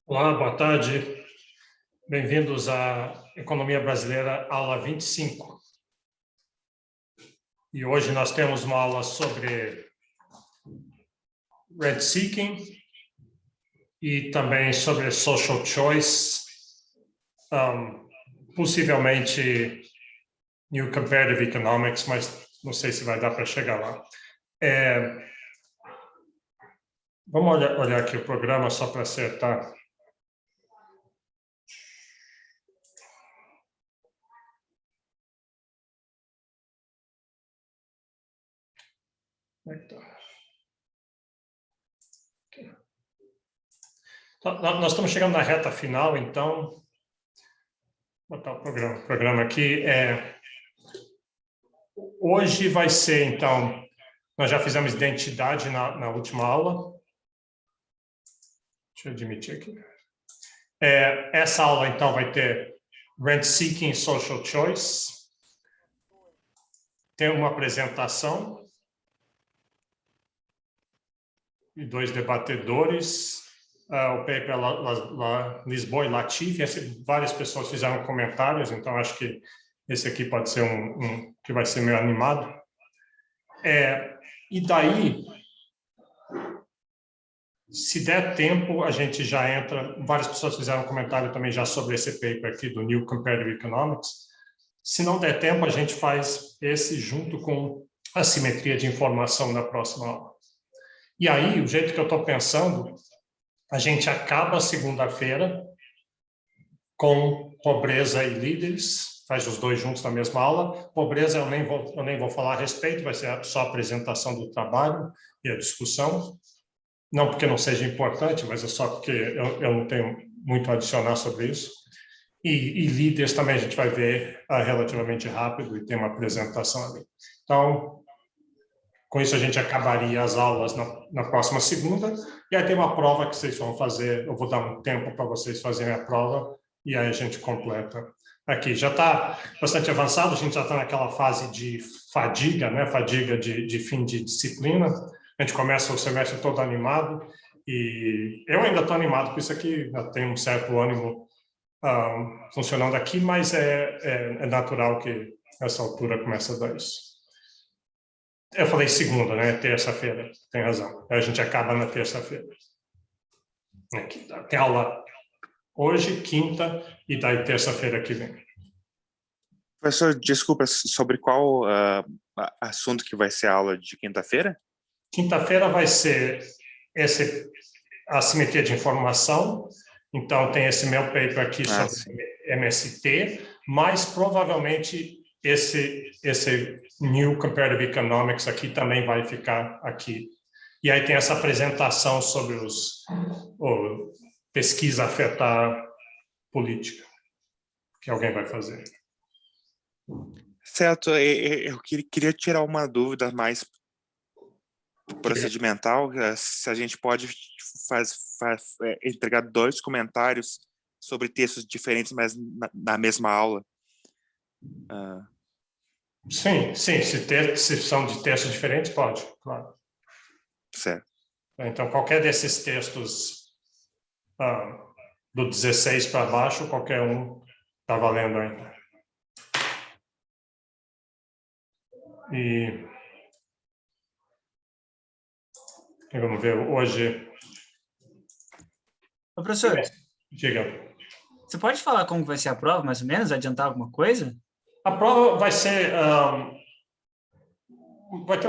Olá, boa tarde. Bem-vindos à Economia Brasileira, aula 25. E hoje nós temos uma aula sobre rent seeking e também sobre social choice, possivelmente New Comparative Economics, mas não sei se vai dar para chegar lá. Vamos olhar aqui o programa só para acertar. Nós estamos chegando na reta final, então vou botar o programa aqui. Hoje vai ser, então, nós já fizemos identidade na última aula. Deixa eu admitir aqui. Essa aula, então, vai ter Rent Seeking Social Choice. Tem uma apresentação e dois debatedores. O paper Lisboa e Latifi. Várias pessoas fizeram comentários, então acho que esse aqui pode ser um que vai ser meio animado. E daí, se der tempo, a gente já entra. Várias pessoas fizeram comentário também já sobre esse paper aqui do New Comparative Economics. Se não der tempo, a gente faz esse junto com a simetria de informação na próxima aula. E aí, o jeito que eu estou pensando, a gente acaba segunda-feira com pobreza e líderes, faz os dois juntos na mesma aula. Pobreza eu nem vou falar a respeito, vai ser só a apresentação do trabalho e a discussão. Não porque não seja importante, mas é só porque eu não tenho muito a adicionar sobre isso. E líderes também a gente vai ver relativamente rápido e tem uma apresentação ali. Então, com isso a gente acabaria as aulas na próxima segunda, e aí tem uma prova que vocês vão fazer, eu vou dar um tempo para vocês fazerem a prova, e aí a gente completa. Aqui já está bastante avançado, a gente já está naquela fase de fadiga, né? Fadiga de fim de disciplina. A gente começa o semestre todo animado, e eu ainda estou animado com isso aqui, já tenho um certo ânimo funcionando aqui, mas é natural que essa altura comece a dar isso. Eu falei segunda, né? Terça-feira, tem razão. A gente acaba na terça-feira. Tem aula hoje, quinta, e daí terça-feira que vem. Professor, desculpa, sobre qual assunto que vai ser a aula de quinta-feira? Quinta-feira vai ser a simetria de informação. Então, tem esse meu paper aqui sobre MST, mas provavelmente esse New Comparative Economics aqui também vai ficar aqui. E aí tem essa apresentação sobre pesquisa afetar política, que alguém vai fazer. Certo, eu queria tirar uma dúvida mais procedimental, se a gente pode entregar dois comentários sobre textos diferentes, mas na mesma aula. Sim, se são de textos diferentes, pode, claro. Certo. Então, qualquer desses textos do 16 para baixo, qualquer um está valendo ainda. E vamos ver hoje. Ô, professor, diga. Você pode falar como vai ser a prova, mais ou menos? Adiantar alguma coisa? A prova vai ser... vai ter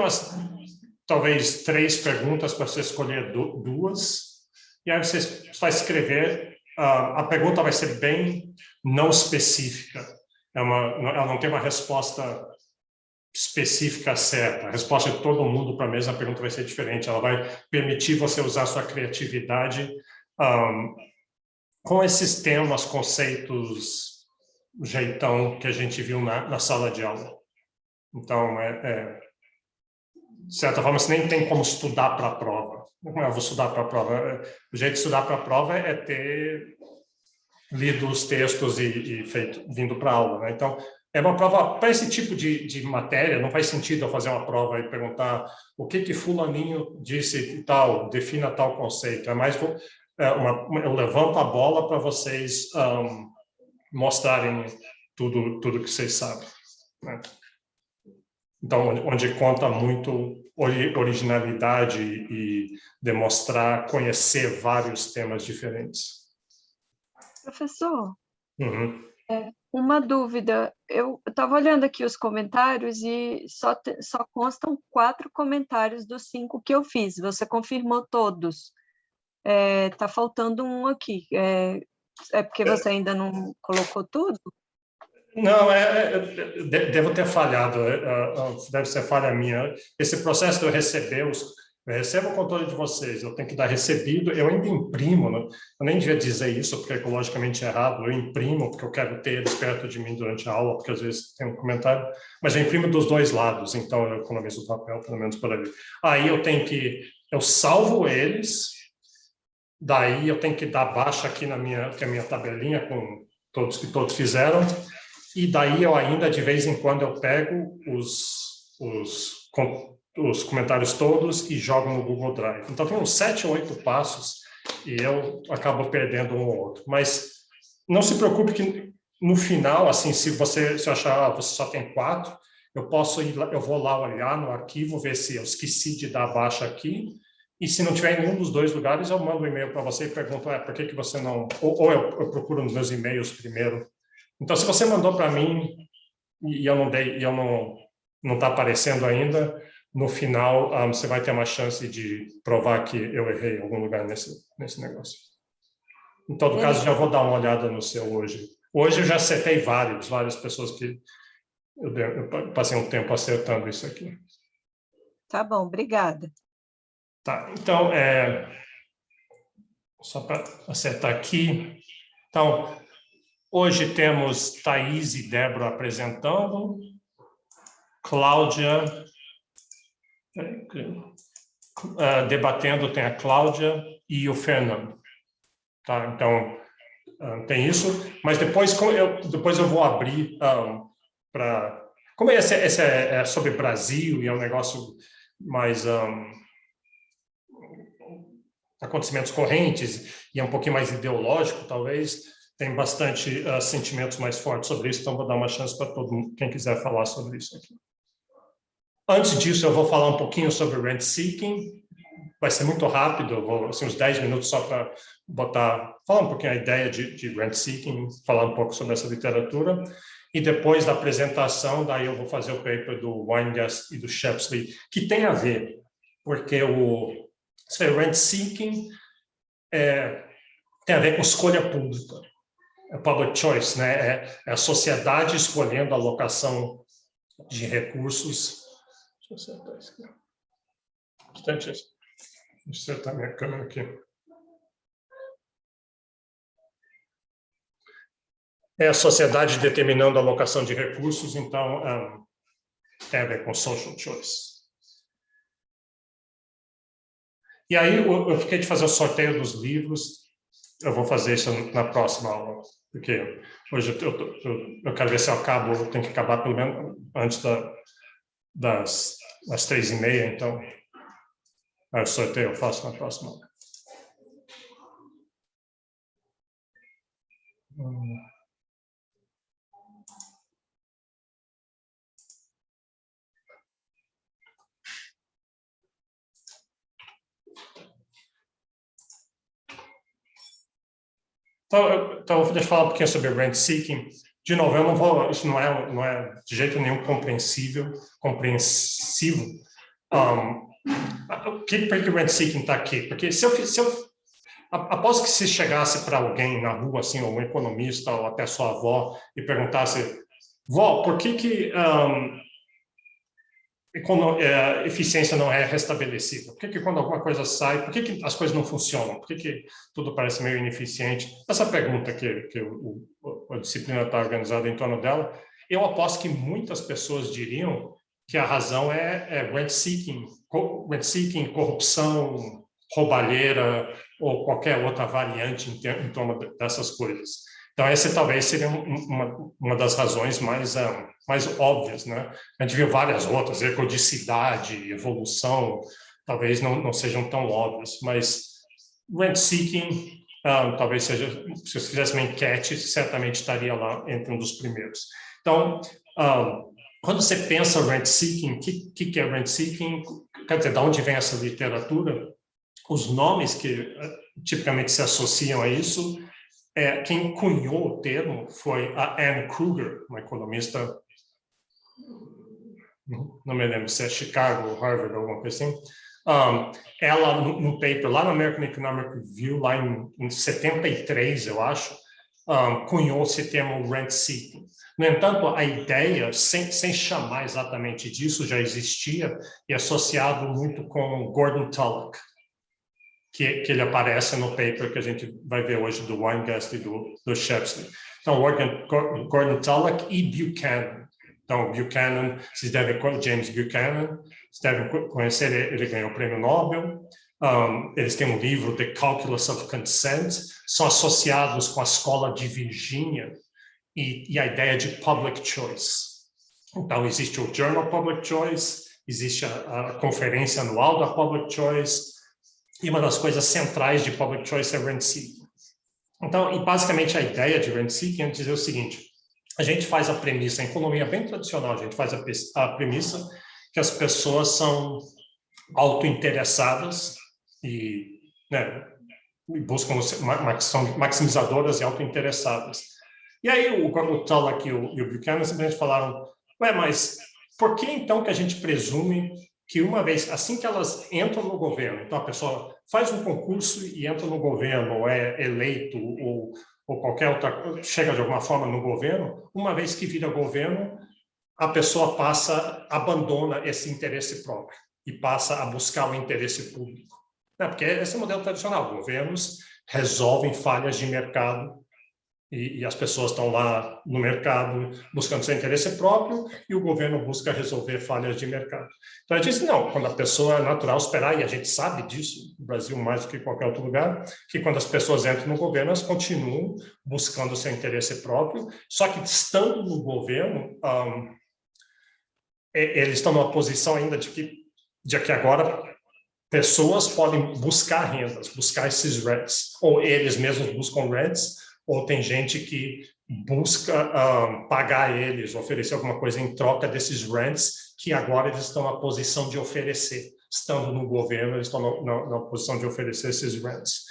talvez 3 perguntas para você escolher duas. E aí você vai escrever... a pergunta vai ser bem não específica. Ela não tem uma resposta específica certa. A resposta de todo mundo para a mesma pergunta vai ser diferente. Ela vai permitir você usar sua criatividade com esses temas, conceitos, jeitão que a gente viu na sala de aula. Então, de certa forma, você nem tem como estudar para a prova. Como eu vou estudar para a prova? O jeito de estudar para a prova é ter lido os textos e vindo para a aula, né? Então, é uma prova, para esse tipo de matéria, não faz sentido eu fazer uma prova e perguntar o que fulaninho disse e tal, defina tal conceito. É mais eu levanto a bola para vocês mostrarem tudo que vocês sabem, né? Então, onde conta muito originalidade e demonstrar, conhecer vários temas diferentes. Professor, Uhum. uma dúvida. Eu estava olhando aqui os comentários e só constam 4 comentários dos 5 que eu fiz. Você confirmou todos. Está faltando um aqui. É porque você ainda não colocou tudo? Não, devo ter falhado, deve ser falha minha. Esse processo de eu receber eu recebo o controle de vocês, eu tenho que dar recebido, eu ainda imprimo, né? Eu nem devia dizer isso, porque ecologicamente é errado, eu imprimo, porque eu quero ter eles perto de mim durante a aula, porque às vezes tem um comentário, mas eu imprimo dos dois lados, então eu economizo o papel, pelo menos por ali. Aí eu salvo eles, daí eu tenho que dar baixa aqui que é a minha tabelinha com todos que todos fizeram, e daí eu ainda, de vez em quando, eu pego os comentários todos e jogo no Google Drive. Então, tem uns 7 ou 8 passos e eu acabo perdendo um ou outro. Mas não se preocupe que, no final, assim, se eu achar você só tem 4, eu vou lá olhar no arquivo, ver se eu esqueci de dar baixa aqui, e se não tiver em nenhum dos dois lugares, eu mando um e-mail para você e pergunto, por que você não... Ou eu procuro nos meus e-mails primeiro. Então, se você mandou para mim e eu não está aparecendo ainda, no final você vai ter uma chance de provar que eu errei em algum lugar nesse negócio. Em todo caso, já vou dar uma olhada no seu hoje. Hoje eu já acertei várias pessoas que eu passei um tempo acertando isso aqui. Tá bom, obrigada. Tá, então, só para acertar aqui. Então, hoje temos Thaís e Débora apresentando, Cláudia, debatendo tem a Cláudia e o Fernando. Tá? Então, tem isso, mas depois eu vou abrir para... Como esse é sobre Brasil e é um negócio mais... acontecimentos correntes e é um pouquinho mais ideológico, talvez, tem bastante sentimentos mais fortes sobre isso, então vou dar uma chance para todo mundo, quem quiser falar sobre isso aqui. Antes disso, eu vou falar um pouquinho sobre rent seeking, vai ser muito rápido, eu vou, assim, uns 10 minutos só para falar um pouquinho a ideia de rent seeking, falar um pouco sobre essa literatura, e depois da apresentação, daí eu vou fazer o paper do Weingast e do Shepsley, que tem a ver, porque o rent seeking tem a ver com escolha pública, public choice, né? É a sociedade escolhendo a alocação de recursos. Deixa eu acertar isso aqui. Deixa eu acertar minha câmera aqui. É a sociedade determinando a alocação de recursos, então tem a ver com social choice. E aí eu fiquei de fazer o sorteio dos livros. Eu vou fazer isso na próxima aula, porque hoje eu quero ver se eu acabo, eu tenho que acabar pelo menos antes das 3h30, então o sorteio eu faço na próxima aula. Então deixa eu falar um pouquinho sobre rent seeking. De novo, eu não vou, isso não é de jeito nenhum compreensivo. Por que o rent seeking está aqui? Porque após que se chegasse para alguém na rua, assim, ou um economista, ou até sua avó, e perguntasse, vó, por que eficiência não é restabelecida? Por que quando alguma coisa sai, por que as coisas não funcionam? Por que tudo parece meio ineficiente? Essa pergunta que a disciplina está organizada em torno dela, eu aposto que muitas pessoas diriam que a razão é rent seeking, corrupção, roubalheira ou qualquer outra variante em torno dessas coisas. Então, essa talvez seria uma das razões mais óbvias, né? A gente viu várias outras, ecodicidade, evolução, talvez não sejam tão óbvias, mas rent seeking talvez seja, se você fizesse uma enquete, certamente estaria lá entre um dos primeiros. Então, quando você pensa rent seeking, o que é rent seeking? Quer dizer, de onde vem essa literatura? Os nomes que tipicamente se associam a isso, quem cunhou o termo foi a Anne Kruger, uma economista, não me lembro se é Chicago, Harvard, alguma coisa assim. Ela, no paper, lá no American Economic Review, lá em 73, eu acho, cunhou esse termo rent seeking. No entanto, a ideia, sem chamar exatamente disso, já existia e associado muito com Gordon Tullock, que ele aparece no paper que a gente vai ver hoje do Weingast e do Shepsley. Então, Gordon Tullock e Buchanan. Então, Buchanan, vocês devem conhecer, James Buchanan, vocês devem conhecer, ele ganhou o prêmio Nobel. Eles têm um livro, The Calculus of Consent, são associados com a escola de Virgínia e a ideia de public choice. Então, existe o Journal Public Choice, existe a conferência anual da Public Choice, e uma das coisas centrais de public choice é rent seeking. Então, e basicamente a ideia de rent seeking é dizer o seguinte: a gente faz a premissa, em economia bem tradicional, a gente faz a premissa que as pessoas são autointeressadas e, buscam são maximizadoras e autointeressadas. E aí o Tullock e o Buchanan simplesmente falaram, mas por que então que a gente presume que uma vez, assim que elas entram no governo, então a pessoa faz um concurso e entra no governo, ou é eleito, ou qualquer outra, chega de alguma forma no governo, uma vez que vira governo, a pessoa abandona esse interesse próprio e passa a buscar o interesse público. Porque esse é o modelo tradicional, governos resolvem falhas de mercado e as pessoas estão lá no mercado buscando seu interesse próprio e o governo busca resolver falhas de mercado. Então, a gente diz, não, quando a pessoa é natural esperar, e a gente sabe disso, no Brasil mais do que em qualquer outro lugar, que quando as pessoas entram no governo, elas continuam buscando seu interesse próprio, só que estando no governo, eles estão numa posição ainda de que agora pessoas podem buscar rendas, buscar esses rents, ou eles mesmos buscam rents, ou tem gente que busca pagar eles, oferecer alguma coisa em troca desses rents, que agora eles estão na posição de oferecer. Estando no governo, eles estão na posição de oferecer esses rents.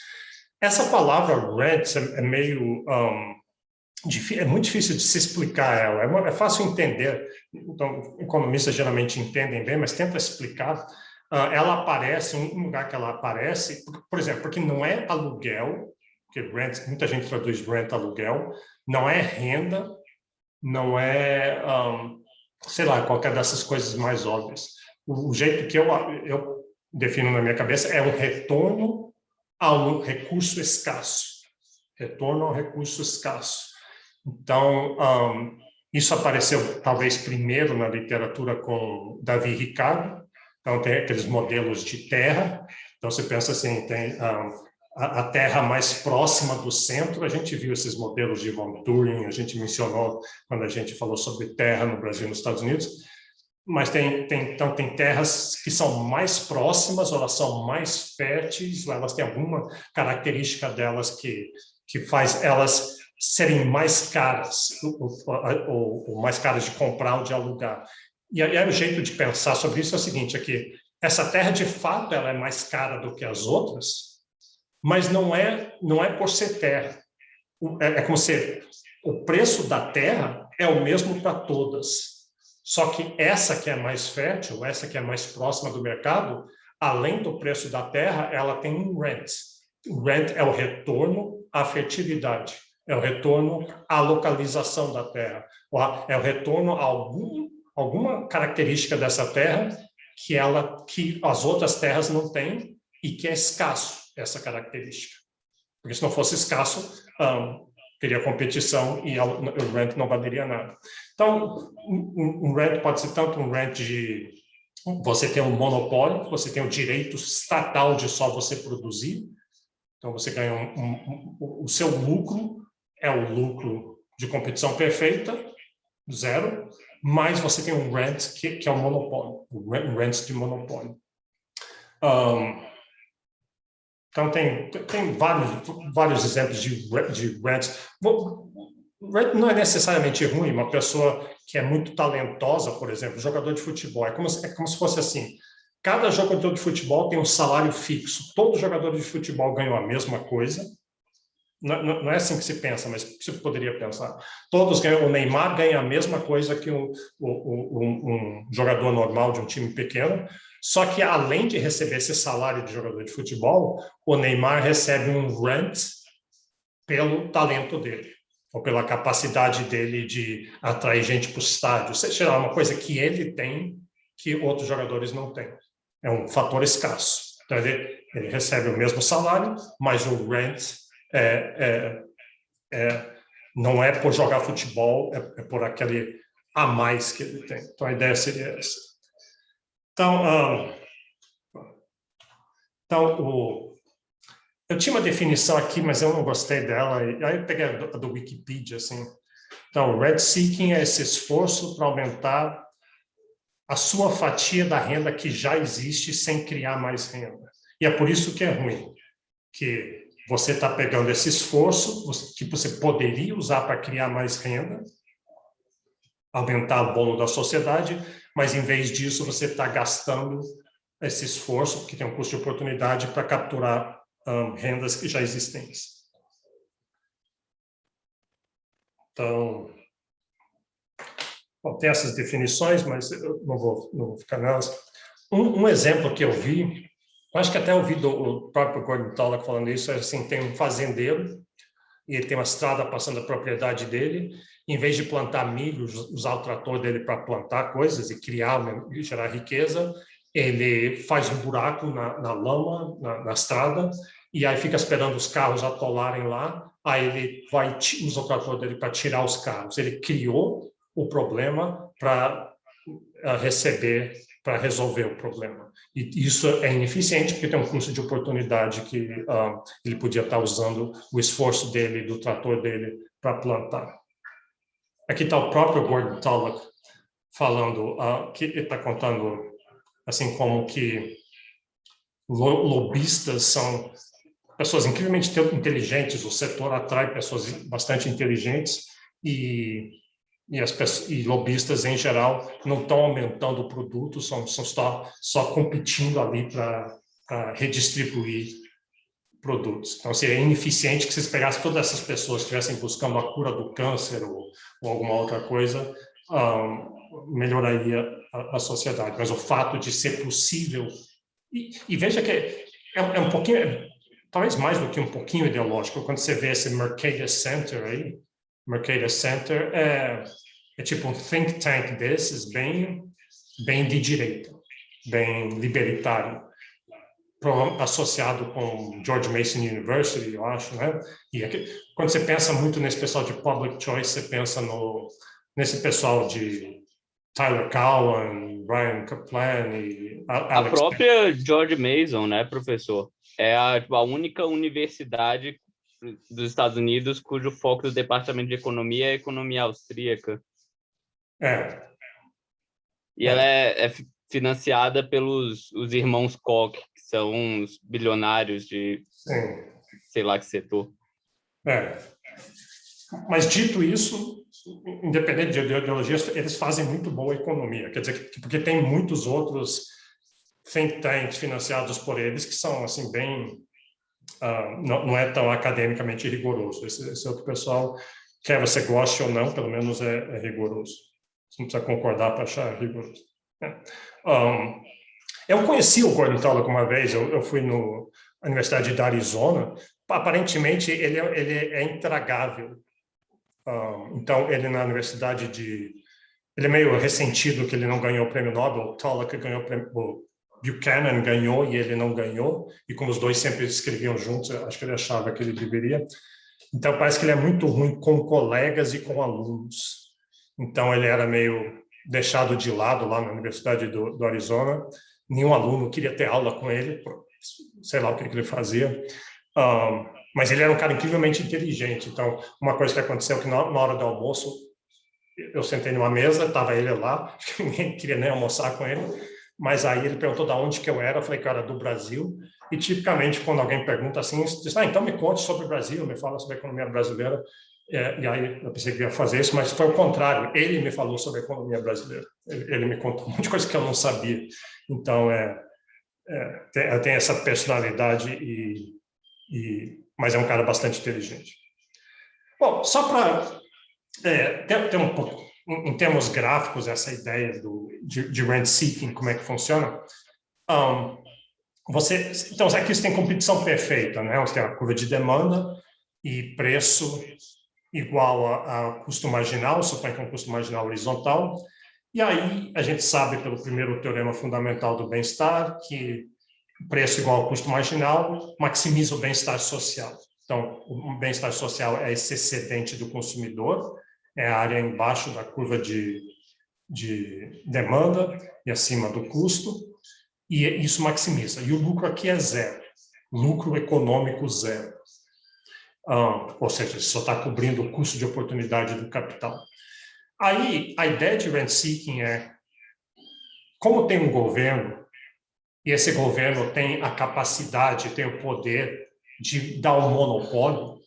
Essa palavra rents é meio... é muito difícil de se explicar ela, é fácil entender, então economistas geralmente entendem bem, mas tenta explicar. Ela aparece, um lugar que ela aparece, por exemplo, porque não é aluguel, porque rent, muita gente traduz rent aluguel, não é renda, não é, sei lá, qualquer dessas coisas mais óbvias. O jeito que eu defino na minha cabeça é um retorno ao recurso escasso. Retorno ao recurso escasso. Então, isso apareceu talvez primeiro na literatura com Davi Ricardo. Então, tem aqueles modelos de terra. Então, você pensa assim, tem a terra mais próxima do centro. A gente viu esses modelos de Von Turing, a gente mencionou quando a gente falou sobre terra no Brasil e nos Estados Unidos. Mas então, tem terras que são mais próximas, ou elas são mais férteis, ou elas têm alguma característica delas que faz elas serem mais caras, ou mais caras de comprar ou de alugar. E aí o jeito de pensar sobre isso é o seguinte, é que essa terra, de fato, ela é mais cara do que as outras, mas não é por ser terra. É como se o preço da terra é o mesmo para todas. Só que essa que é mais fértil, essa que é mais próxima do mercado, além do preço da terra, ela tem um rent. O rent é o retorno à fertilidade, é o retorno à localização da terra, é o retorno a alguma característica dessa terra que as outras terras não têm e que é escasso essa característica. Porque se não fosse escasso, teria competição e o rent não valeria nada. Então, um rent pode ser tanto um rent de você tem um monopólio, você tem o direito estatal de só você produzir, então você ganha o seu lucro é o lucro de competição perfeita, zero, mas você tem um rent que é um monopólio, um rent de monopólio. Então, tem vários exemplos de rants. Rant não é necessariamente ruim. Uma pessoa que é muito talentosa, por exemplo, jogador de futebol, é como se fosse assim, cada jogador de futebol tem um salário fixo. Todos os jogadores de futebol ganham a mesma coisa. Não é assim que se pensa, mas você poderia pensar. Todos ganham, o Neymar ganha a mesma coisa que um jogador normal de um time pequeno, só que além de receber esse salário de jogador de futebol, o Neymar recebe um rent pelo talento dele, ou pela capacidade dele de atrair gente para o estádio. Seja lá, uma coisa que ele tem que outros jogadores não têm. É um fator escasso. Então, ele recebe o mesmo salário, mas o rent não é por jogar futebol, é por aquele a mais que ele tem. Então, a ideia seria essa. Então, eu tinha uma definição aqui, mas eu não gostei dela. Aí eu peguei a do Wikipedia, assim. Então, rent seeking é esse esforço para aumentar a sua fatia da renda que já existe sem criar mais renda. E é por isso que é ruim, que você está pegando esse esforço que você poderia usar para criar mais renda, aumentar o bolo da sociedade, mas em vez disso você está gastando esse esforço, que tem um custo de oportunidade, para capturar rendas que já existentes. Então, bom, tem essas definições, mas eu não vou ficar nelas. Um exemplo que eu vi, acho que até ouvi do próprio Gordon Tullock falando isso, é assim, tem um fazendeiro e ele tem uma estrada passando a propriedade dele, em vez de plantar milho, usar o trator dele para plantar coisas e criar, e gerar riqueza, ele faz um buraco na lama, na estrada, e aí fica esperando os carros atolarem lá, aí ele usa o trator dele para tirar os carros. Ele criou o problema para resolver o problema. E isso é ineficiente, porque tem um custo de oportunidade que ele podia estar usando o esforço dele, do trator dele, para plantar. Aqui está o próprio Gordon Tullock falando, que ele está contando assim como que lobistas são pessoas incrivelmente inteligentes, o setor atrai pessoas bastante inteligentes e lobistas, em geral, não estão aumentando o produto, são só competindo ali para redistribuir produtos. Então, seria ineficiente que vocês pegassem todas essas pessoas que estivessem buscando a cura do câncer ou alguma outra coisa, melhoraria a sociedade. Mas o fato de ser possível... E veja que é um pouquinho, talvez mais do que um pouquinho ideológico, quando você vê esse Mercator Center aí, Mercator Center é tipo um think tank desses, bem de direita, bem libertário, associado com George Mason University, eu acho, né? E quando você pensa muito nesse pessoal de public choice, você pensa nesse pessoal de Tyler Cowen, Brian Kaplan e Alex... A própria George Mason, né, professor? É a única universidade dos Estados Unidos cujo foco do Departamento de Economia é a economia austríaca. E ela é financiada pelos os irmãos Koch, que são os bilionários de sei lá que setor. Mas dito isso, independente de ideologia, eles fazem muito boa economia. Quer dizer, porque tem muitos outros think tanks financiados por eles que são assim bem... não é tão academicamente rigoroso. Esse outro pessoal, quer você goste ou não, pelo menos é rigoroso. Você não precisa concordar para achar rigoroso. Eu conheci o Gordon Tullock uma vez, eu fui na Universidade da Arizona. Aparentemente, ele é intragável. Então, ele na universidade ele é meio ressentido que ele não ganhou o prêmio Nobel. O Tullock ganhou o prêmio... Buchanan ganhou e ele não ganhou, e como os dois sempre escreviam juntos, acho que ele achava que ele deveria. Então, parece que ele é muito ruim com colegas e com alunos. Então, ele era meio deixado de lado lá na Universidade do Arizona. Nenhum aluno queria ter aula com ele, sei lá o que ele fazia. Mas ele era um cara incrivelmente inteligente. Então, uma coisa que aconteceu é que na hora do almoço, eu sentei numa mesa, estava ele lá, ninguém queria nem almoçar com ele. mas aí ele perguntou de onde que eu era, eu falei que eu era do Brasil, e tipicamente quando alguém pergunta assim, diz, então me conte sobre o Brasil, me fala sobre a economia brasileira, e aí eu pensei que ia fazer isso, mas foi o contrário, ele me falou sobre a economia brasileira, ele me contou um monte de coisa que eu não sabia, então tem essa personalidade, mas é um cara bastante inteligente. Bom, só para ter um pouco, em termos gráficos, essa ideia de rent seeking, como é que funciona. Então, aqui você tem competição perfeita, né? Você tem a curva de demanda e preço igual a custo marginal, suponho que é um custo marginal horizontal. E aí a gente sabe pelo primeiro teorema fundamental do bem-estar que preço igual ao custo marginal maximiza o bem-estar social. Então, o bem-estar social é esse excedente do consumidor, é a área embaixo da curva de demanda e acima do custo, e isso maximiza. E o lucro aqui é zero, lucro econômico zero. Ou seja, só está cobrindo o custo de oportunidade do capital. Aí, a ideia de rent seeking é, como tem um governo, e esse governo tem a capacidade, tem o poder de dar um monopólio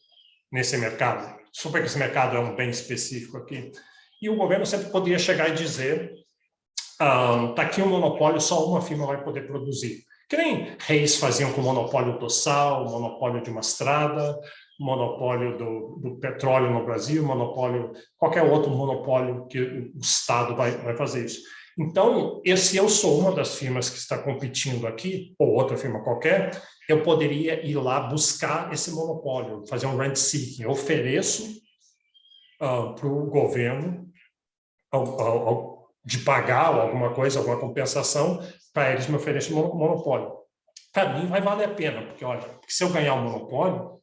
nesse mercado, super que esse mercado é um bem específico aqui, e o governo sempre poderia chegar e dizer, está aqui um monopólio, só uma firma vai poder produzir. Que nem reis faziam com o monopólio do sal, o monopólio de uma estrada, monopólio do petróleo no Brasil, monopólio, qualquer outro monopólio que o Estado vai fazer isso. Então, se eu sou uma das firmas que está competindo aqui, ou outra firma qualquer, eu poderia ir lá buscar esse monopólio, fazer um rent seeking. Eu ofereço para o governo de pagar alguma coisa, alguma compensação, para eles me oferecerem um monopólio. Para mim, vai valer a pena, porque, olha, se eu ganhar um monopólio,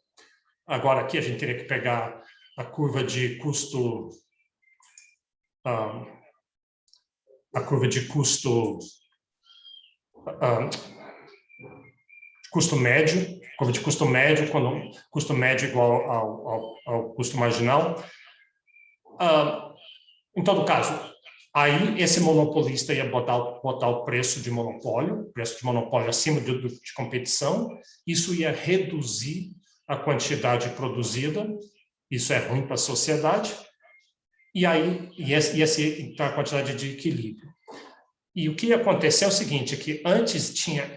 agora aqui a gente teria que pegar a curva de custo... a curva de custo médio, curva de custo médio, quando custo médio igual ao custo marginal. Em todo caso, aí esse monopolista ia botar o preço de monopólio acima de competição, isso ia reduzir a quantidade produzida, isso é ruim para a sociedade, e aí ia ser a quantidade de equilíbrio. E o que ia acontecer é o seguinte, que antes tinha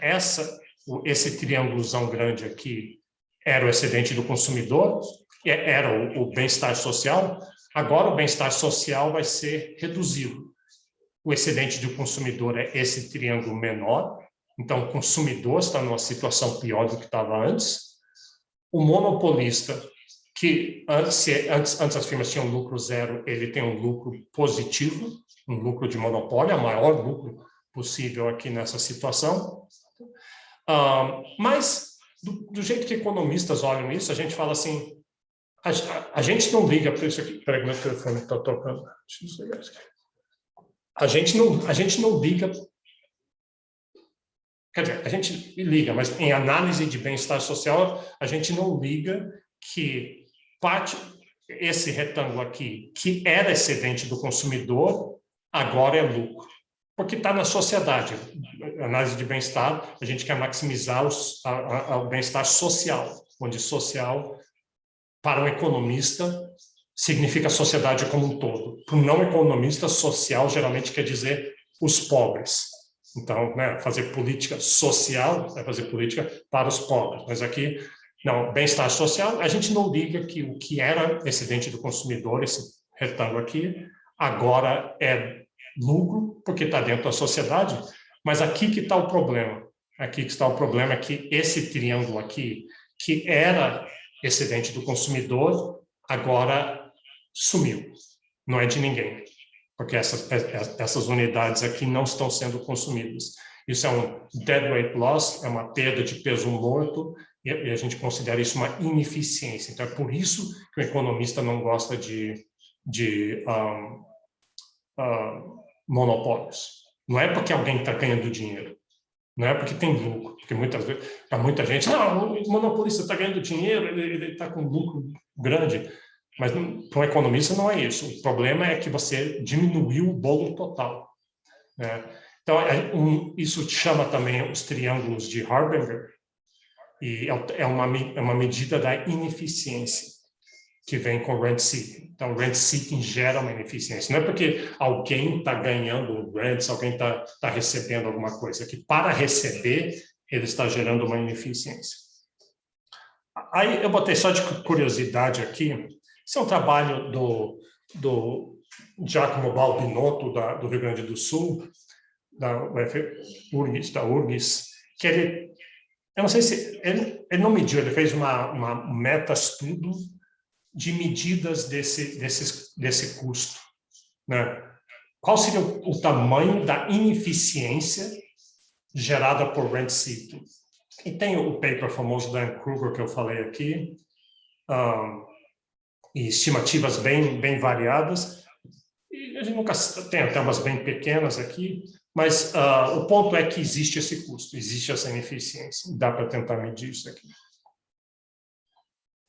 esse triângulozão grande aqui, era o excedente do consumidor, era o bem-estar social, agora o bem-estar social vai ser reduzido. O excedente do consumidor é esse triângulo menor, então o consumidor está numa situação pior do que estava antes. O monopolista, que antes as firmas tinham lucro zero, ele tem um lucro positivo, um lucro de monopólio, o maior lucro possível aqui nessa situação. Mas, do jeito que economistas olham isso, a gente fala assim, a gente não liga para isso aqui. Peraí, meu telefone está tocando. Deixa eu desligar isso aqui. A gente não liga... Quer dizer, a gente liga, mas em análise de bem-estar social, a gente não liga que esse retângulo aqui, que era excedente do consumidor, agora é lucro. Porque está na sociedade. Análise de bem-estar, a gente quer maximizar o bem-estar social, onde social, para um economista, significa a sociedade como um todo. Para um não economista, social geralmente quer dizer os pobres. Então, né, fazer política social é fazer política para os pobres. Mas aqui, não, bem-estar social, a gente não liga que o que era excedente do consumidor, esse retângulo aqui, agora é lucro, porque está dentro da sociedade, mas aqui que está o problema. Aqui que está o problema é que esse triângulo aqui, que era excedente do consumidor, agora sumiu. Não é de ninguém, porque essas unidades aqui não estão sendo consumidas. Isso é um deadweight loss, é uma perda de peso morto, e a gente considera isso uma ineficiência. Então, é por isso que o economista não gosta de monopólios. Não é porque alguém está ganhando dinheiro, não é porque tem lucro, porque muitas vezes, para muita gente, o monopolista está ganhando dinheiro, ele está com lucro grande, mas para um economista não é isso. O problema é que você diminuiu o bolo total, né? Então, isso chama também os triângulos de Harbinger, e é uma medida da ineficiência que vem com rent seeking. Então, rent seeking gera uma ineficiência. Não é porque alguém está ganhando rents, alguém está recebendo alguma coisa, é que para receber, ele está gerando uma ineficiência. Aí eu botei só de curiosidade aqui, esse é um trabalho do Giacomo Balbinotto, do Rio Grande do Sul, da URGS, que eu não sei se, ele não mediu, ele fez uma meta-estudo de medidas desse custo, né? Qual seria o tamanho da ineficiência gerada por rent seeking? E tem o paper famoso da Ann Kruger que eu falei aqui, e estimativas bem variadas. E a gente nunca tem até umas bem pequenas aqui, mas o ponto é que existe esse custo, existe essa ineficiência. Dá para tentar medir isso aqui.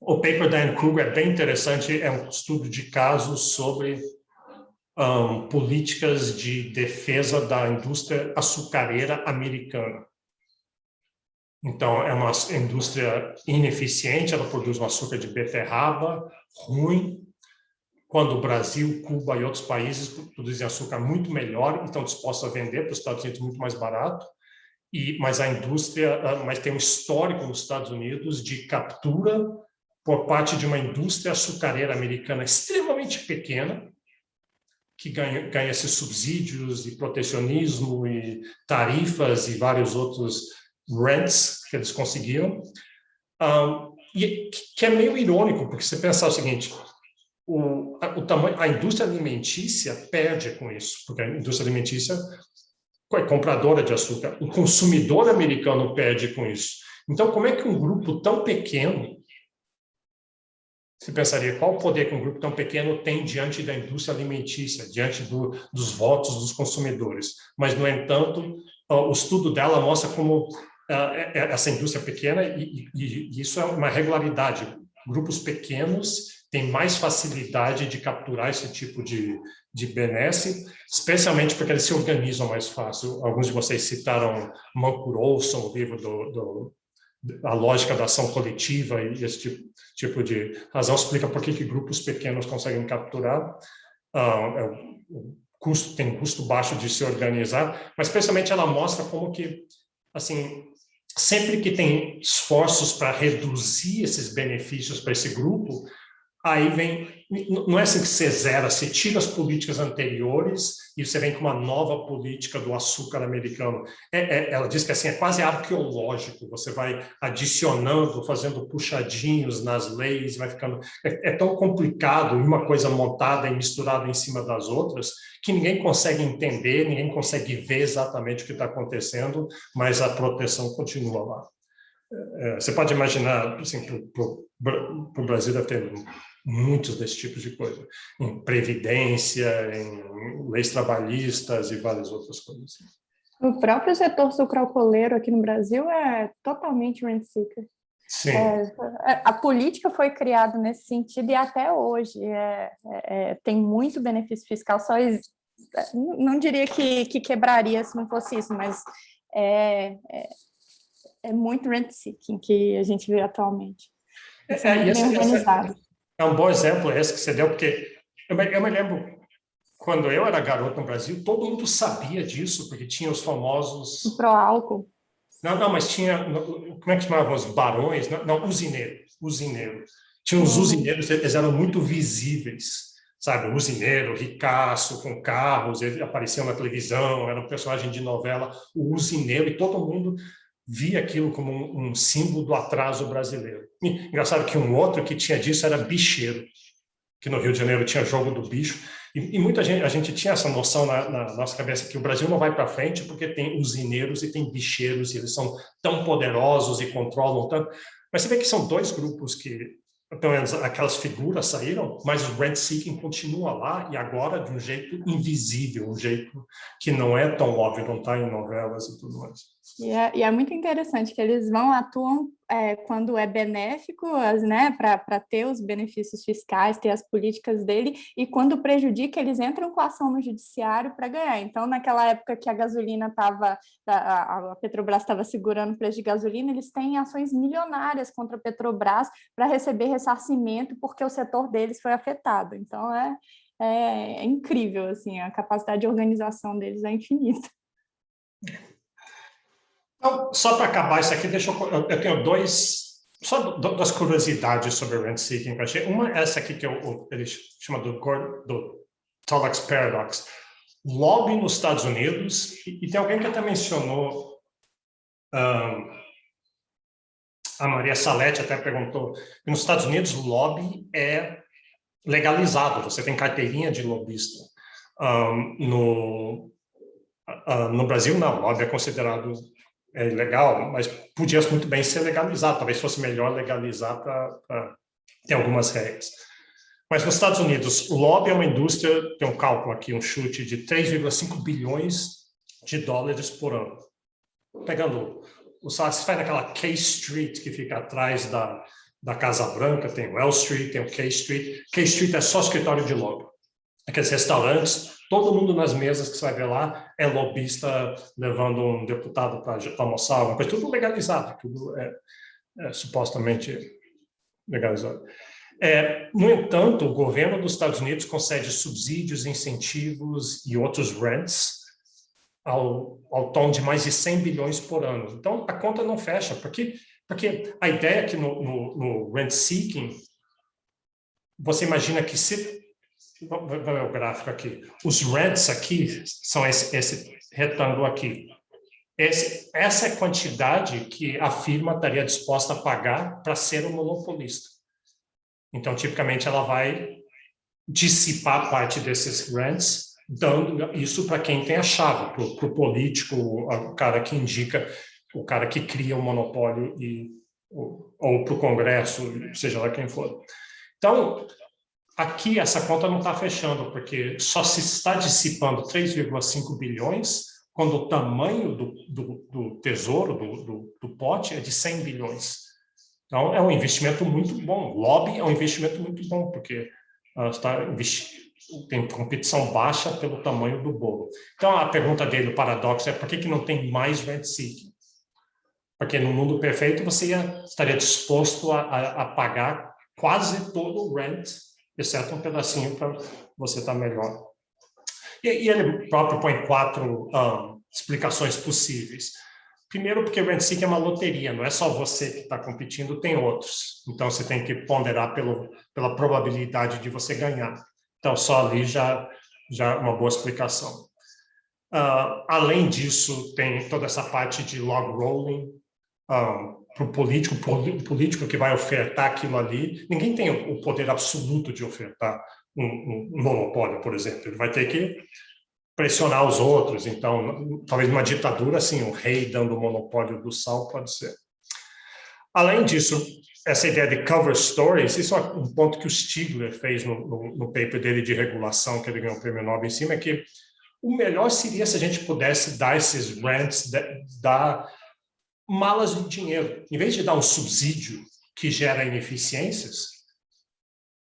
O paper da Ann Kruger é bem interessante, é um estudo de casos sobre políticas de defesa da indústria açucareira americana. Então, é uma indústria ineficiente, ela produz um açúcar de beterraba ruim, quando o Brasil, Cuba e outros países produzem açúcar muito melhor e estão dispostos a vender para os Estados Unidos muito mais barato, mas a indústria, mas tem um histórico nos Estados Unidos de captura por parte de uma indústria açucareira americana extremamente pequena, que ganha esses subsídios e protecionismo e tarifas e vários outros rents que eles conseguiram, e que é meio irônico, porque você pensar o seguinte, a indústria alimentícia perde com isso, porque a indústria alimentícia é compradora de açúcar, o consumidor americano perde com isso. Então, como é que um grupo tão pequeno, você pensaria, qual o poder que um grupo tão pequeno tem diante da indústria alimentícia, diante dos votos dos consumidores? Mas, no entanto, o estudo dela mostra como essa indústria pequena, e isso é uma regularidade. Grupos pequenos têm mais facilidade de capturar esse tipo de benesse, especialmente porque eles se organizam mais fácil. Alguns de vocês citaram Mancur Olson, o livro A Lógica da Ação Coletiva, e esse tipo de razão explica por que grupos pequenos conseguem capturar. Tem um custo baixo de se organizar, mas especialmente ela mostra como que, assim, sempre que tem esforços para reduzir esses benefícios para esse grupo, aí vem, não é assim que você zera, você tira as políticas anteriores e você vem com uma nova política do açúcar americano. Ela diz que assim, é quase arqueológico, você vai adicionando, fazendo puxadinhos nas leis, vai ficando... É tão complicado, uma coisa montada e misturada em cima das outras, que ninguém consegue entender, ninguém consegue ver exatamente o que está acontecendo, mas a proteção continua lá. Você pode imaginar, assim, para o Brasil deve ter muitos desses tipos de coisa, em previdência, em leis trabalhistas e várias outras coisas. O próprio setor sucroalcooleiro aqui no Brasil é totalmente rent-seeker. Sim. A política foi criada nesse sentido e até hoje tem muito benefício fiscal, não diria que quebraria se não fosse isso, mas é muito rent-seeking que a gente vê atualmente. É um bom exemplo esse que você deu, porque eu me lembro, quando eu era garoto no Brasil, todo mundo sabia disso, porque tinha os famosos... Pró-álcool. Não, mas tinha... Como é que chamavam os barões? Não, usineiro. Tinha os usineiros, eles eram muito visíveis, sabe? O usineiro, ricaço, com carros, ele aparecia na televisão, era um personagem de novela, o usineiro, e todo mundo via aquilo como um símbolo do atraso brasileiro. Engraçado que um outro que tinha disso era bicheiro, que no Rio de Janeiro tinha jogo do bicho, e muita gente, a gente tinha essa noção na nossa cabeça que o Brasil não vai para frente porque tem usineiros e tem bicheiros, e eles são tão poderosos e controlam tanto. Mas você vê que são dois grupos que, pelo menos aquelas figuras saíram, mas o rent-seeking continua lá, e agora de um jeito invisível, um jeito que não é tão óbvio, não está em novelas e tudo mais. E é muito interessante que eles atuam quando é benéfico, né, para ter os benefícios fiscais, ter as políticas dele, e quando prejudica, eles entram com ação no judiciário para ganhar. Então, naquela época que a gasolina estava, a Petrobras estava segurando o preço de gasolina, eles têm ações milionárias contra a Petrobras para receber ressarcimento porque o setor deles foi afetado. Então, é incrível, assim, a capacidade de organização deles é infinita. Então, só para acabar isso aqui, eu tenho duas curiosidades sobre o rent seeking que eu achei. Uma é essa aqui que ele chama do Tulloch's Paradox. Lobby nos Estados Unidos, e tem alguém que até mencionou, a Maria Salete até perguntou, que nos Estados Unidos lobby é legalizado, você tem carteirinha de lobista. No Brasil, não, lobby é considerado ilegal, mas podia muito bem ser legalizado, talvez fosse melhor legalizar para ter algumas regras. Mas nos Estados Unidos, o lobby é uma indústria, tem um cálculo aqui, um chute de 3,5 bilhões de dólares por ano. Pegando o salário, você vai naquela K Street que fica atrás da Casa Branca, tem o L Street, tem o K Street. K Street é só escritório de lobby. Aqueles restaurantes, todo mundo nas mesas que você vai ver lá é lobista levando um deputado para almoçar, alguma coisa, tudo legalizado, tudo é supostamente legalizado. No entanto, o governo dos Estados Unidos concede subsídios, incentivos e outros rents ao tom de mais de 100 bilhões por ano. Então, a conta não fecha, porque a ideia é que no rent seeking, você imagina que vamos ver o gráfico aqui. Os rents aqui são esse retângulo aqui. Essa é a quantidade que a firma estaria disposta a pagar para ser um monopolista. Então, tipicamente, ela vai dissipar parte desses rents, dando isso para quem tem a chave, para o político, o cara que indica, o cara que cria o monopólio, ou para o Congresso, seja lá quem for. Então, aqui essa conta não está fechando, porque só se está dissipando 3,5 bilhões quando o tamanho do tesouro, do pote, é de 100 bilhões. Então, é um investimento muito bom. Lobby é um investimento muito bom, porque tem competição baixa pelo tamanho do bolo. Então, a pergunta dele, o paradoxo, é por que não tem mais rent seeking? Porque no mundo perfeito você estaria disposto a pagar quase todo o rent, exceto um pedacinho para você estar melhor. E ele próprio põe 4 explicações possíveis. Primeiro, porque o rent seeking é uma loteria, não é só você que está competindo, tem outros. Então, você tem que ponderar pela probabilidade de você ganhar. Então, só ali já é uma boa explicação. Além disso, tem toda essa parte de log rolling, para o político que vai ofertar aquilo ali. Ninguém tem o poder absoluto de ofertar um monopólio, por exemplo. Ele vai ter que pressionar os outros. Então, talvez uma ditadura, assim, o rei dando o monopólio do sal pode ser. Além disso, essa ideia de cover stories, isso é um ponto que o Stigler fez no paper dele de regulação, que ele ganhou o prêmio Nobel em cima, é que o melhor seria se a gente pudesse dar esses rents, dar malas de dinheiro. Em vez de dar um subsídio que gera ineficiências,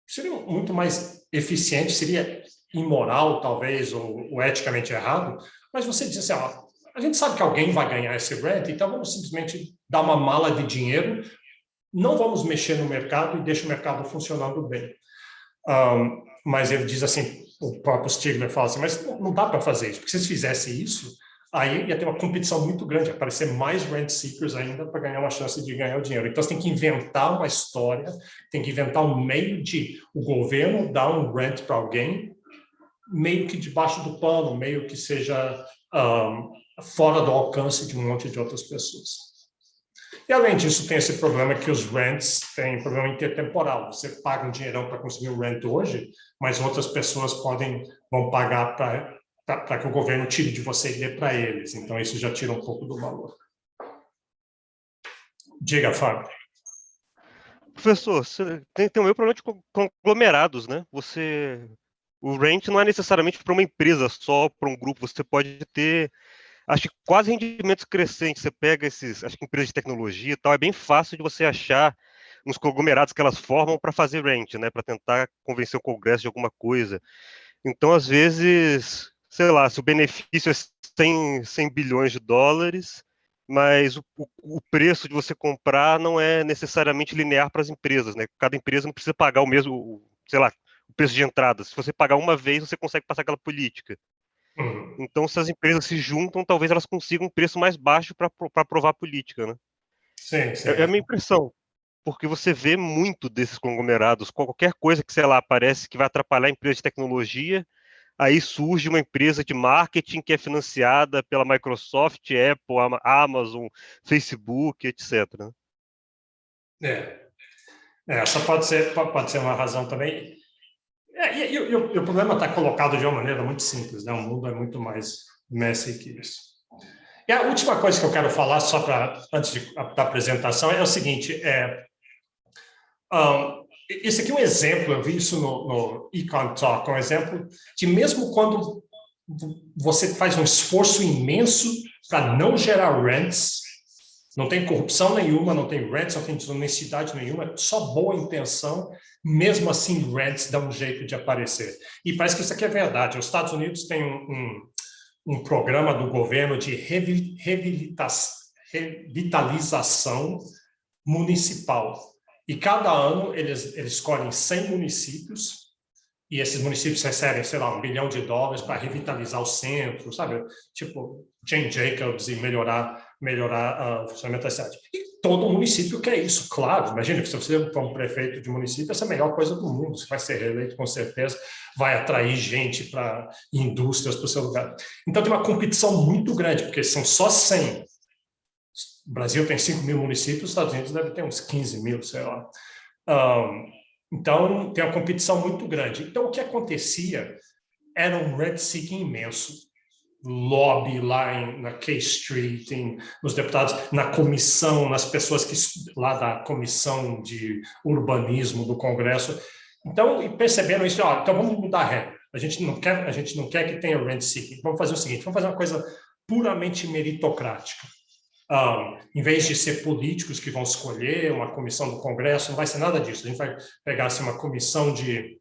seria muito mais eficiente, seria imoral, talvez, ou eticamente errado, mas você diz assim, a gente sabe que alguém vai ganhar esse rent, então vamos simplesmente dar uma mala de dinheiro, não vamos mexer no mercado e deixa o mercado funcionando bem. Mas ele diz assim, o próprio Stigler fala assim, mas não dá para fazer isso, porque se eles fizessem isso, aí ia ter uma competição muito grande, ia aparecer mais rent seekers ainda para ganhar uma chance de ganhar o dinheiro. Então, você tem que inventar uma história, tem que inventar um meio de o governo dar um rent para alguém, meio que debaixo do pano, meio que seja fora do alcance de um monte de outras pessoas. E, além disso, tem esse problema que os rents têm problema intertemporal. Você paga um dinheirão para conseguir um rent hoje, mas outras pessoas vão pagar para que o governo tire de você e dê para eles. Então, isso já tira um pouco do valor. Diga, Fábio. Professor, tem o meu problema de conglomerados, né? O rent não é necessariamente para uma empresa só, para um grupo. Você pode ter acho que quase rendimentos crescentes, você pega acho que empresas de tecnologia e tal, é bem fácil de você achar uns conglomerados que elas formam para fazer rent, né, para tentar convencer o Congresso de alguma coisa. Então, às vezes, sei lá, se o benefício é 100 bilhões de dólares, mas o preço de você comprar não é necessariamente linear para as empresas, né? Cada empresa não precisa pagar o mesmo, sei lá, o preço de entrada. Se você pagar uma vez, você consegue passar aquela política. Então, se as empresas se juntam, talvez elas consigam um preço mais baixo para aprovar a política, né? Sim, sim. É a minha impressão, porque você vê muito desses conglomerados, qualquer coisa que, sei lá, parece que vai atrapalhar a empresa de tecnologia, aí surge uma empresa de marketing que é financiada pela Microsoft, Apple, Amazon, Facebook, etc. Essa pode ser uma razão também. E o problema está colocado de uma maneira muito simples, né? O mundo é muito mais messy que isso. E a última coisa que eu quero falar, só antes da apresentação, é o seguinte: esse aqui é um exemplo, eu vi isso no Econ Talk, um exemplo de mesmo quando você faz um esforço imenso para não gerar rents, não tem corrupção nenhuma, não tem rents, não tem desonestidade nenhuma, só boa intenção, mesmo assim rents dão um jeito de aparecer. E parece que isso aqui é verdade. Os Estados Unidos têm um programa do governo de revitalização municipal. E cada ano eles escolhem 100 municípios e esses municípios recebem, sei lá, $1 bilhão para revitalizar o centro, sabe? Tipo, Jane Jacobs e melhorar o funcionamento da cidade. E todo município quer isso, claro. Imagina, se você for um prefeito de município, essa é a melhor coisa do mundo. Você vai ser reeleito, com certeza, vai atrair gente para indústrias para o seu lugar. Então, tem uma competição muito grande, porque são só 100. O Brasil tem 5 mil municípios, os Estados Unidos deve ter uns 15 mil, sei lá. Então, tem uma competição muito grande. Então, o que acontecia era um rent-seeking imenso. Lobby lá na K Street, nos deputados, na comissão, nas pessoas lá da comissão de urbanismo do Congresso. Então, e perceberam isso, então vamos mudar a regra. A gente não quer que tenha rent-seeking. Vamos fazer o seguinte, vamos fazer uma coisa puramente meritocrática. Em vez de ser políticos que vão escolher uma comissão do Congresso, não vai ser nada disso. A gente vai pegar assim, uma comissão de,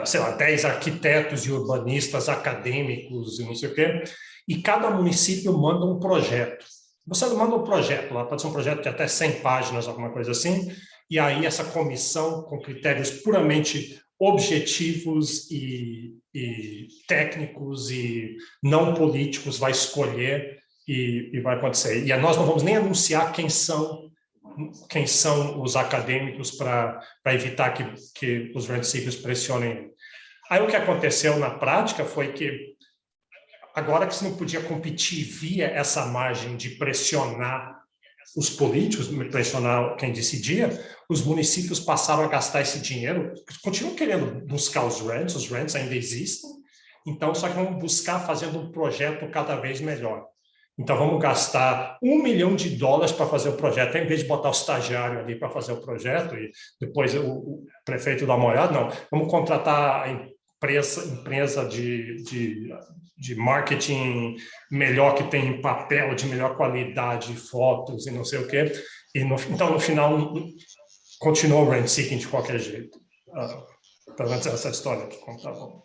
sei lá, 10 arquitetos e urbanistas acadêmicos e não sei o quê, e cada município manda um projeto. Você manda um projeto, lá pode ser um projeto de até 100 páginas, alguma coisa assim, e aí essa comissão, com critérios puramente objetivos e técnicos e não políticos, vai escolher e vai acontecer. E nós não vamos nem anunciar quem são os acadêmicos para evitar que os rent-seekers pressionem. Aí o que aconteceu na prática foi que, agora que você não podia competir via essa margem de pressionar os políticos, pressionar quem decidia, os municípios passaram a gastar esse dinheiro, continuam querendo buscar os rents ainda existem, então só que vão buscar fazendo um projeto cada vez melhor. Então, vamos gastar $1 milhão para fazer o projeto, em vez de botar o estagiário ali para fazer o projeto e depois o prefeito dá uma olhada, não. Vamos contratar a empresa de marketing melhor, que tem papel de melhor qualidade, fotos e não sei o quê. Então, no final, continua o rent-seeking de qualquer jeito. Pelo menos essa história que contava.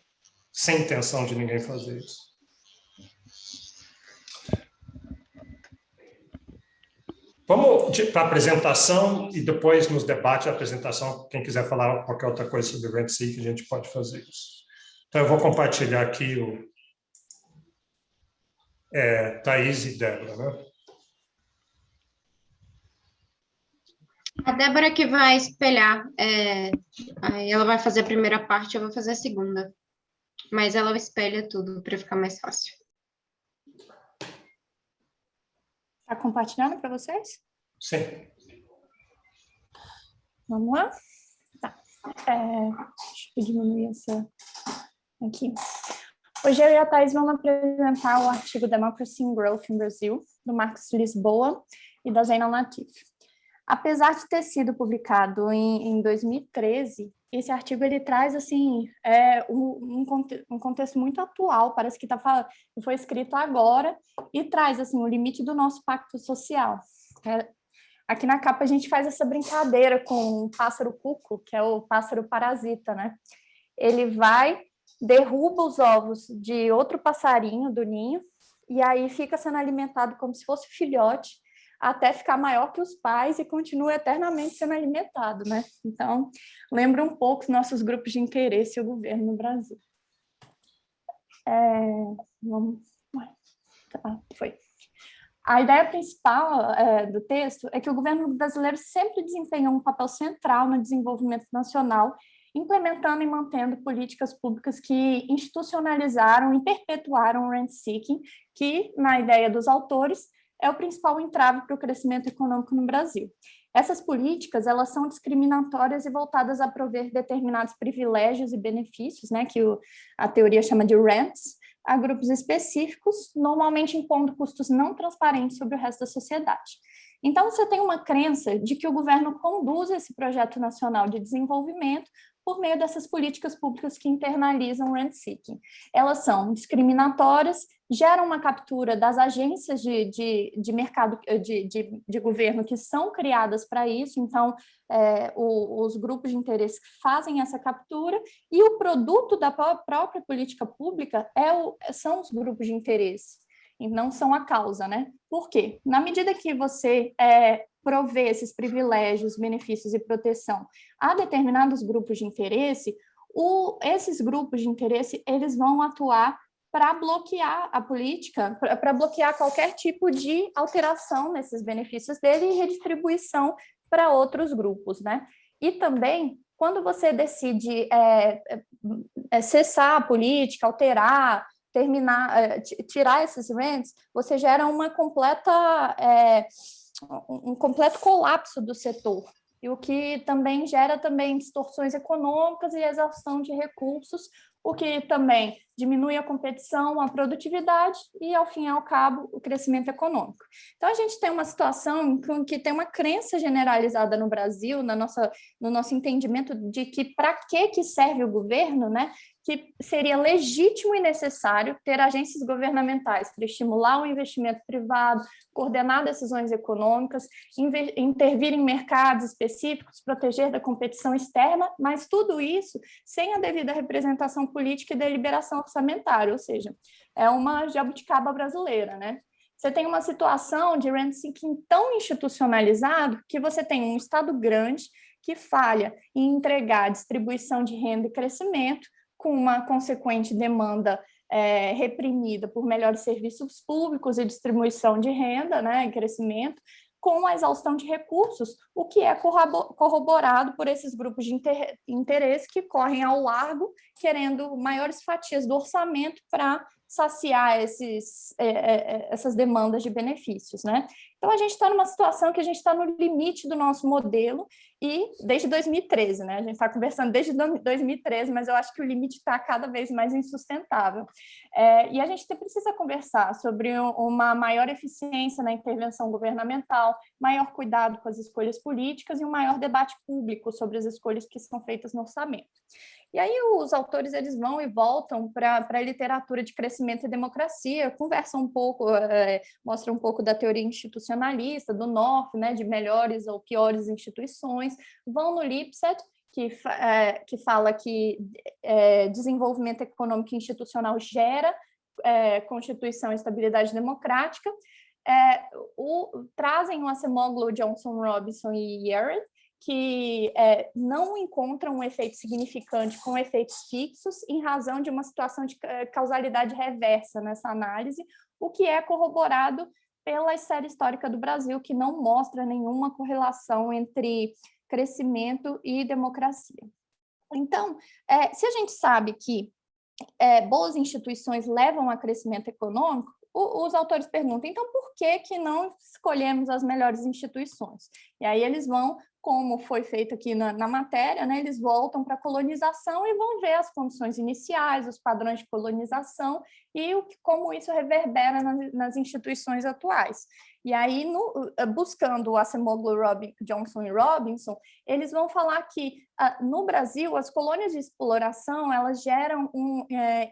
Sem intenção de ninguém fazer isso. Vamos para a apresentação e depois nos debates da apresentação, quem quiser falar qualquer outra coisa sobre o rent-seeking, a gente pode fazer isso. Então, eu vou compartilhar aqui o Thaís e Débora, né? A Débora que vai espelhar, aí ela vai fazer a primeira parte, eu vou fazer a segunda. Mas ela espelha tudo para ficar mais fácil. Está compartilhando para vocês? Sim. Vamos lá? Tá. Deixa eu diminuir essa aqui. Hoje eu e a Thais vamos apresentar o artigo Democracy and Growth in Brazil, do Marcos Lisboa e da Zainal Natif. Apesar de ter sido publicado em 2013, esse artigo ele traz assim um contexto muito atual, parece que foi escrito agora, e traz assim o limite do nosso pacto social. Aqui na capa a gente faz essa brincadeira com o pássaro cuco, que é o pássaro parasita, né? Ele vai, derruba os ovos de outro passarinho do ninho, e aí fica sendo alimentado como se fosse filhote, até ficar maior que os pais e continua eternamente sendo alimentado, né? Então, lembra um pouco os nossos grupos de interesse e o governo no Brasil. Foi. A ideia principal do texto é que o governo brasileiro sempre desempenhou um papel central no desenvolvimento nacional, implementando e mantendo políticas públicas que institucionalizaram e perpetuaram o rent-seeking, que, na ideia dos autores, é o principal entrave para o crescimento econômico no Brasil. Essas políticas, elas são discriminatórias e voltadas a prover determinados privilégios e benefícios, né, que a teoria chama de rents, a grupos específicos, normalmente impondo custos não transparentes sobre o resto da sociedade. Então, você tem uma crença de que o governo conduz esse projeto nacional de desenvolvimento por meio dessas políticas públicas que internalizam o rent-seeking. Elas são discriminatórias, geram uma captura das agências de mercado de governo que são criadas para isso, então os grupos de interesse que fazem essa captura, e o produto da própria política pública são os grupos de interesse, e não são a causa, né? Por quê? Na medida que você prover esses privilégios, benefícios e proteção a determinados grupos de interesse, esses grupos de interesse eles vão atuar para bloquear a política, para bloquear qualquer tipo de alteração nesses benefícios dele e redistribuição para outros grupos, né? E também, quando você decide cessar a política, alterar, terminar, tirar esses rents, você gera um completo colapso do setor, e o que também gera distorções econômicas e exaustão de recursos, o que também diminui a competição, a produtividade e, ao fim e ao cabo, o crescimento econômico. Então, a gente tem uma situação em que tem uma crença generalizada no Brasil, no nosso entendimento de que para que serve o governo, né? Que seria legítimo e necessário ter agências governamentais para estimular o investimento privado, coordenar decisões econômicas, intervir em mercados específicos, proteger da competição externa, mas tudo isso sem a devida representação política e deliberação orçamentária, ou seja, é uma jabuticaba brasileira, né? Você tem uma situação de rent-seeking tão institucionalizado que você tem um Estado grande que falha em entregar distribuição de renda e crescimento, com uma consequente demanda reprimida por melhores serviços públicos e distribuição de renda, né, e crescimento, com a exaustão de recursos, o que é corroborado por esses grupos de interesse que correm ao largo, querendo maiores fatias do orçamento para saciar essas demandas de benefícios, né? Então, a gente está numa situação que a gente está no limite do nosso modelo, e desde 2013, né? A gente está conversando desde 2013, mas eu acho que o limite está cada vez mais insustentável. E a gente precisa conversar sobre uma maior eficiência na intervenção governamental, maior cuidado com as escolhas políticas e um maior debate público sobre as escolhas que são feitas no orçamento. E aí os autores eles vão e voltam para a literatura de crescimento e democracia, conversam um pouco, mostram um pouco da teoria institucionalista, do North, né, de melhores ou piores instituições, vão no Lipset, que fala que desenvolvimento econômico e institucional gera constituição e estabilidade democrática, trazem o Acemoglu, Johnson, Robinson e Yared, que não encontram um efeito significante com efeitos fixos em razão de uma situação de causalidade reversa nessa análise, o que é corroborado pela série histórica do Brasil, que não mostra nenhuma correlação entre crescimento e democracia. Então, se a gente sabe que boas instituições levam a crescimento econômico, os autores perguntam, então, por que não escolhemos as melhores instituições? E aí eles vão, como foi feito aqui na matéria, né, eles voltam para a colonização e vão ver as condições iniciais, os padrões de colonização e como isso reverbera nas instituições atuais. E aí, buscando o Acemoglu, Johnson e Robinson, eles vão falar que, no Brasil, as colônias de exploração, elas geram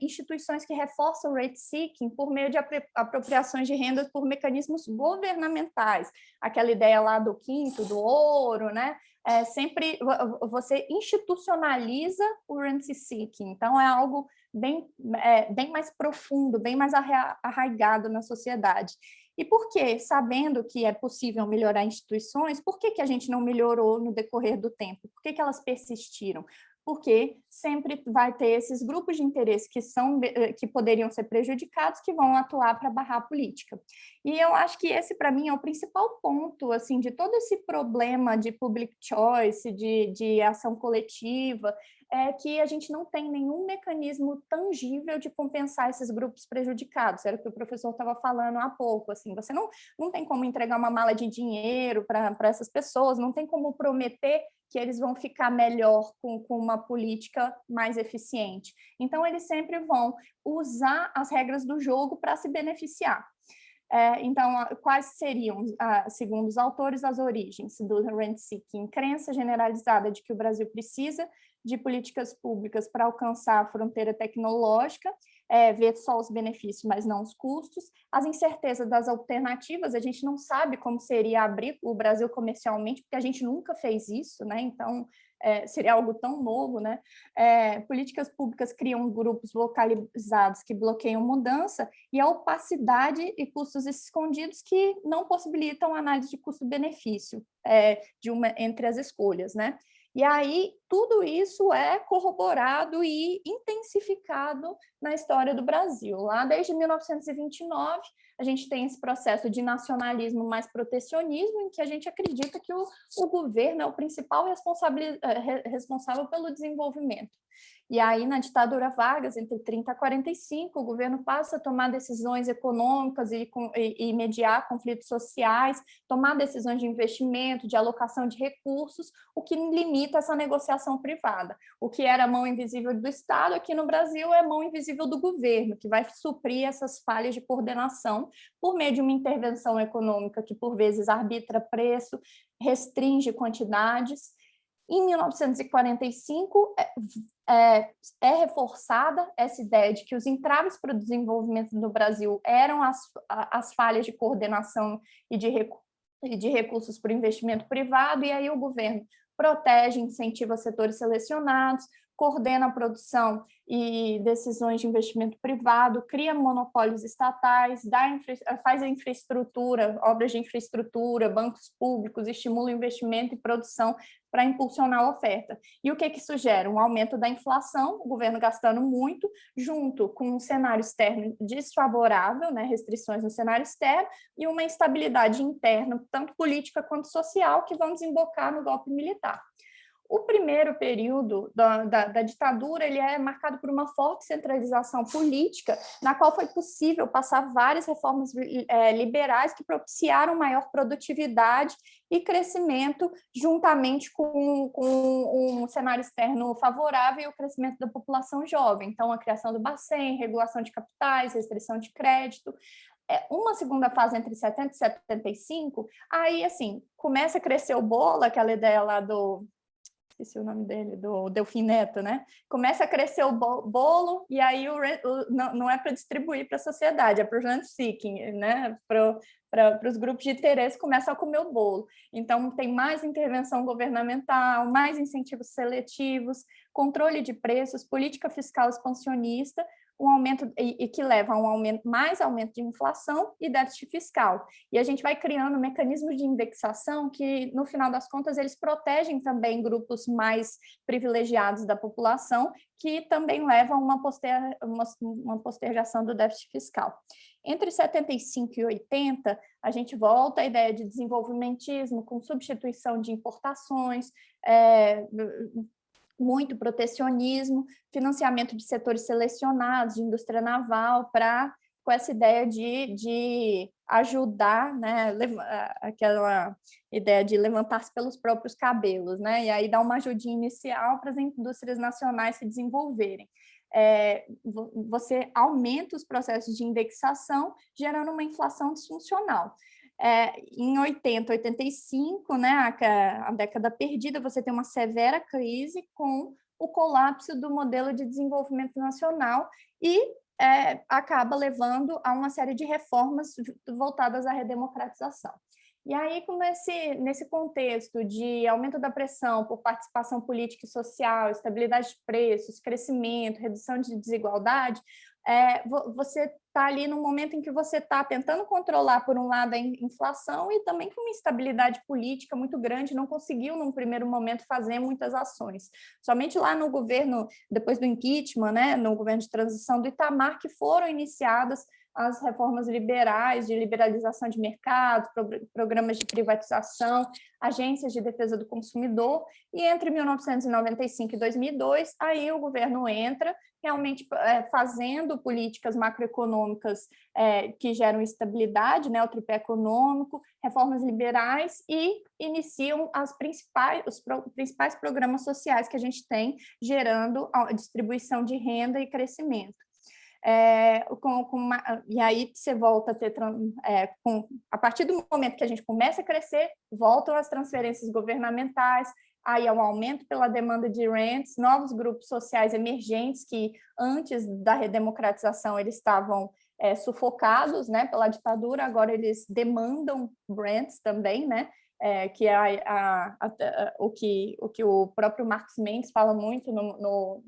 instituições que reforçam o rate-seeking por meio de apropriações de rendas por mecanismos governamentais. Aquela ideia lá do quinto, do ouro, né? Sempre você institucionaliza o rent-seeking. Então, é algo bem mais profundo, bem mais arraigado na sociedade. E por que, sabendo que é possível melhorar instituições, por que a gente não melhorou no decorrer do tempo? Por que elas persistiram? Porque sempre vai ter esses grupos de interesse que poderiam ser prejudicados, que vão atuar para barrar a política. E eu acho que esse, para mim, é o principal ponto assim, de todo esse problema de public choice, de ação coletiva, é que a gente não tem nenhum mecanismo tangível de compensar esses grupos prejudicados. Era o que o professor estava falando há pouco. Assim, você não tem como entregar uma mala de dinheiro para essas pessoas, não tem como prometer que eles vão ficar melhor com uma política mais eficiente. Então, eles sempre vão usar as regras do jogo para se beneficiar. Então, quais seriam, segundo os autores, as origens do rent-seeking? Crença generalizada de que o Brasil precisa de políticas públicas para alcançar a fronteira tecnológica, ver só os benefícios, mas não os custos, as incertezas das alternativas, a gente não sabe como seria abrir o Brasil comercialmente, porque a gente nunca fez isso, né? Então, seria algo tão novo, né? Políticas públicas criam grupos localizados que bloqueiam mudança e a opacidade e custos escondidos que não possibilitam análise de custo-benefício entre as escolhas, né? E aí, tudo isso é corroborado e intensificado na história do Brasil. Lá desde 1929, a gente tem esse processo de nacionalismo mais protecionismo, em que a gente acredita que o governo é o principal responsável pelo desenvolvimento. E aí, na ditadura Vargas, entre 30 e 45, o governo passa a tomar decisões econômicas e mediar conflitos sociais, tomar decisões de investimento, de alocação de recursos, o que limita essa negociação privada. O que era a mão invisível do Estado, aqui no Brasil, é a mão invisível do governo, que vai suprir essas falhas de coordenação por meio de uma intervenção econômica que, por vezes, arbitra preço, restringe quantidades. Em 1945, é reforçada essa ideia de que os entraves para o desenvolvimento do Brasil eram as falhas de coordenação e de recursos para o investimento privado, e aí o governo protege, incentiva setores selecionados, coordena a produção e decisões de investimento privado, cria monopólios estatais, faz a infraestrutura, obras de infraestrutura, bancos públicos, estimula o investimento e produção para impulsionar a oferta. E o que isso gera? Um aumento da inflação, o governo gastando muito, junto com um cenário externo desfavorável, né, restrições no cenário externo, e uma instabilidade interna, tanto política quanto social, que vão desembocar no golpe militar. O primeiro período da ditadura ele é marcado por uma forte centralização política, na qual foi possível passar várias reformas liberais que propiciaram maior produtividade e crescimento, juntamente com um cenário externo favorável e o crescimento da população jovem. Então, a criação do Bacen, regulação de capitais, restrição de crédito. Uma segunda fase entre 70 e 75, aí, assim, começa a crescer o bolo, aquela ideia lá esqueci o nome dele, do Delfim Neto, né? Começa a crescer o bolo e aí não é para distribuir para a sociedade, é para o rent-seeking, né? Para os grupos de interesse começam a comer o bolo. Então, tem mais intervenção governamental, mais incentivos seletivos, controle de preços, política fiscal expansionista, um aumento e que leva a mais aumento de inflação e déficit fiscal. E a gente vai criando mecanismos de indexação que, no final das contas, eles protegem também grupos mais privilegiados da população, que também levam a uma postergação do déficit fiscal. Entre 75 e 80, a gente volta à ideia de desenvolvimentismo com substituição de importações, muito protecionismo, financiamento de setores selecionados, de indústria naval, com essa ideia de ajudar, né, aquela ideia de levantar-se pelos próprios cabelos, né, e aí dar uma ajudinha inicial para as indústrias nacionais se desenvolverem. Você aumenta os processos de indexação, gerando uma inflação disfuncional. Em 80, 85, né, a década perdida, você tem uma severa crise com o colapso do modelo de desenvolvimento nacional e acaba levando a uma série de reformas voltadas à redemocratização. E aí, nesse contexto de aumento da pressão por participação política e social, estabilidade de preços, crescimento, redução de desigualdade, você está ali no momento em que você está tentando controlar, por um lado, a inflação e também com uma instabilidade política muito grande, não conseguiu, num primeiro momento, fazer muitas ações. Somente lá no governo, depois do impeachment, né, no governo de transição do Itamar, que foram iniciadas as reformas liberais, de liberalização de mercado, programas de privatização, agências de defesa do consumidor, e entre 1995 e 2002, aí o governo entra, realmente fazendo políticas macroeconômicas que geram estabilidade, né, o tripé econômico, reformas liberais, e iniciam os principais programas sociais que a gente tem, gerando a distribuição de renda e crescimento. E aí você volta a ter, a partir do momento que a gente começa a crescer, voltam as transferências governamentais, aí há um aumento pela demanda de rents, novos grupos sociais emergentes que antes da redemocratização eles estavam sufocados, né, pela ditadura, agora eles demandam rents também, né? Que é o que o próprio Marcos Mendes fala muito no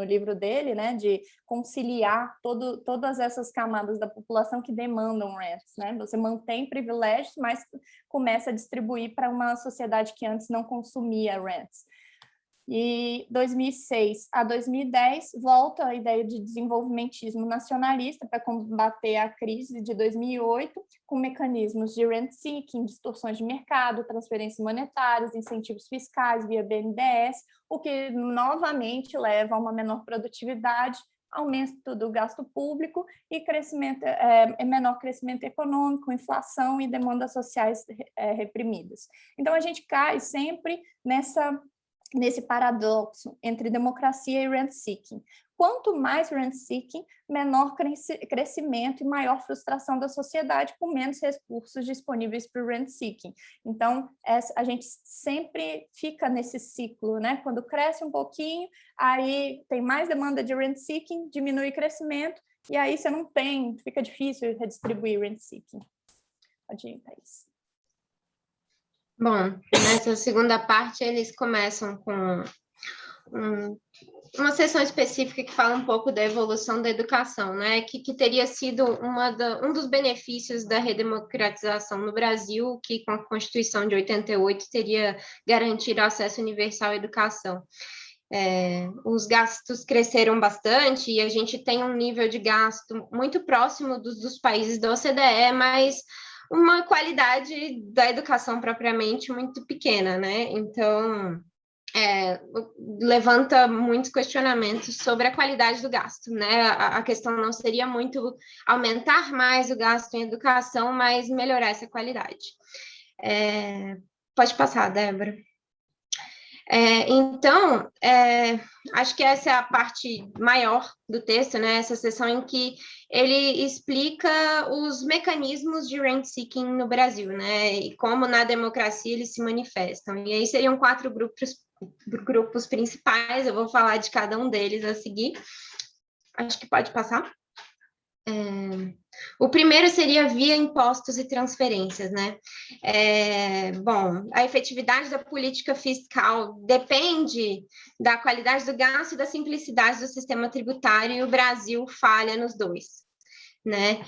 livro dele, né, de conciliar todas essas camadas da população que demandam rents, né? Você mantém privilégios, mas começa a distribuir para uma sociedade que antes não consumia rents. E 2006 a 2010 volta a ideia de desenvolvimentismo nacionalista para combater a crise de 2008, com mecanismos de rent-seeking, distorções de mercado, transferências monetárias, incentivos fiscais via BNDES, o que novamente leva a uma menor produtividade, aumento do gasto público e menor crescimento econômico, inflação e demandas sociais reprimidas. Então, a gente cai sempre nesse paradoxo entre democracia e rent-seeking. Quanto mais rent-seeking, menor crescimento e maior frustração da sociedade, com menos recursos disponíveis para o rent-seeking. Então, a gente sempre fica nesse ciclo, né? Quando cresce um pouquinho, aí tem mais demanda de rent-seeking, diminui o crescimento, e aí você não tem, fica difícil redistribuir rent-seeking. Pode ir, Thaís. Bom, nessa segunda parte eles começam com uma seção específica que fala um pouco da evolução da educação, né? Que teria sido um dos benefícios da redemocratização no Brasil, que com a Constituição de 88 teria garantido acesso universal à educação. Os gastos cresceram bastante e a gente tem um nível de gasto muito próximo dos países da OCDE, mas uma qualidade da educação propriamente muito pequena, né? Então, levanta muitos questionamentos sobre a qualidade do gasto, né? A questão não seria muito aumentar mais o gasto em educação, mas melhorar essa qualidade. Pode passar, Débora. Então, acho que essa é a parte maior do texto, né? Essa seção em que ele explica os mecanismos de rent-seeking no Brasil, né? E como na democracia eles se manifestam. E aí seriam 4 grupos principais, eu vou falar de cada um deles a seguir. Acho que pode passar. O primeiro seria via impostos e transferências, né? Bom, a efetividade da política fiscal depende da qualidade do gasto e da simplicidade do sistema tributário, e o Brasil falha nos dois, né?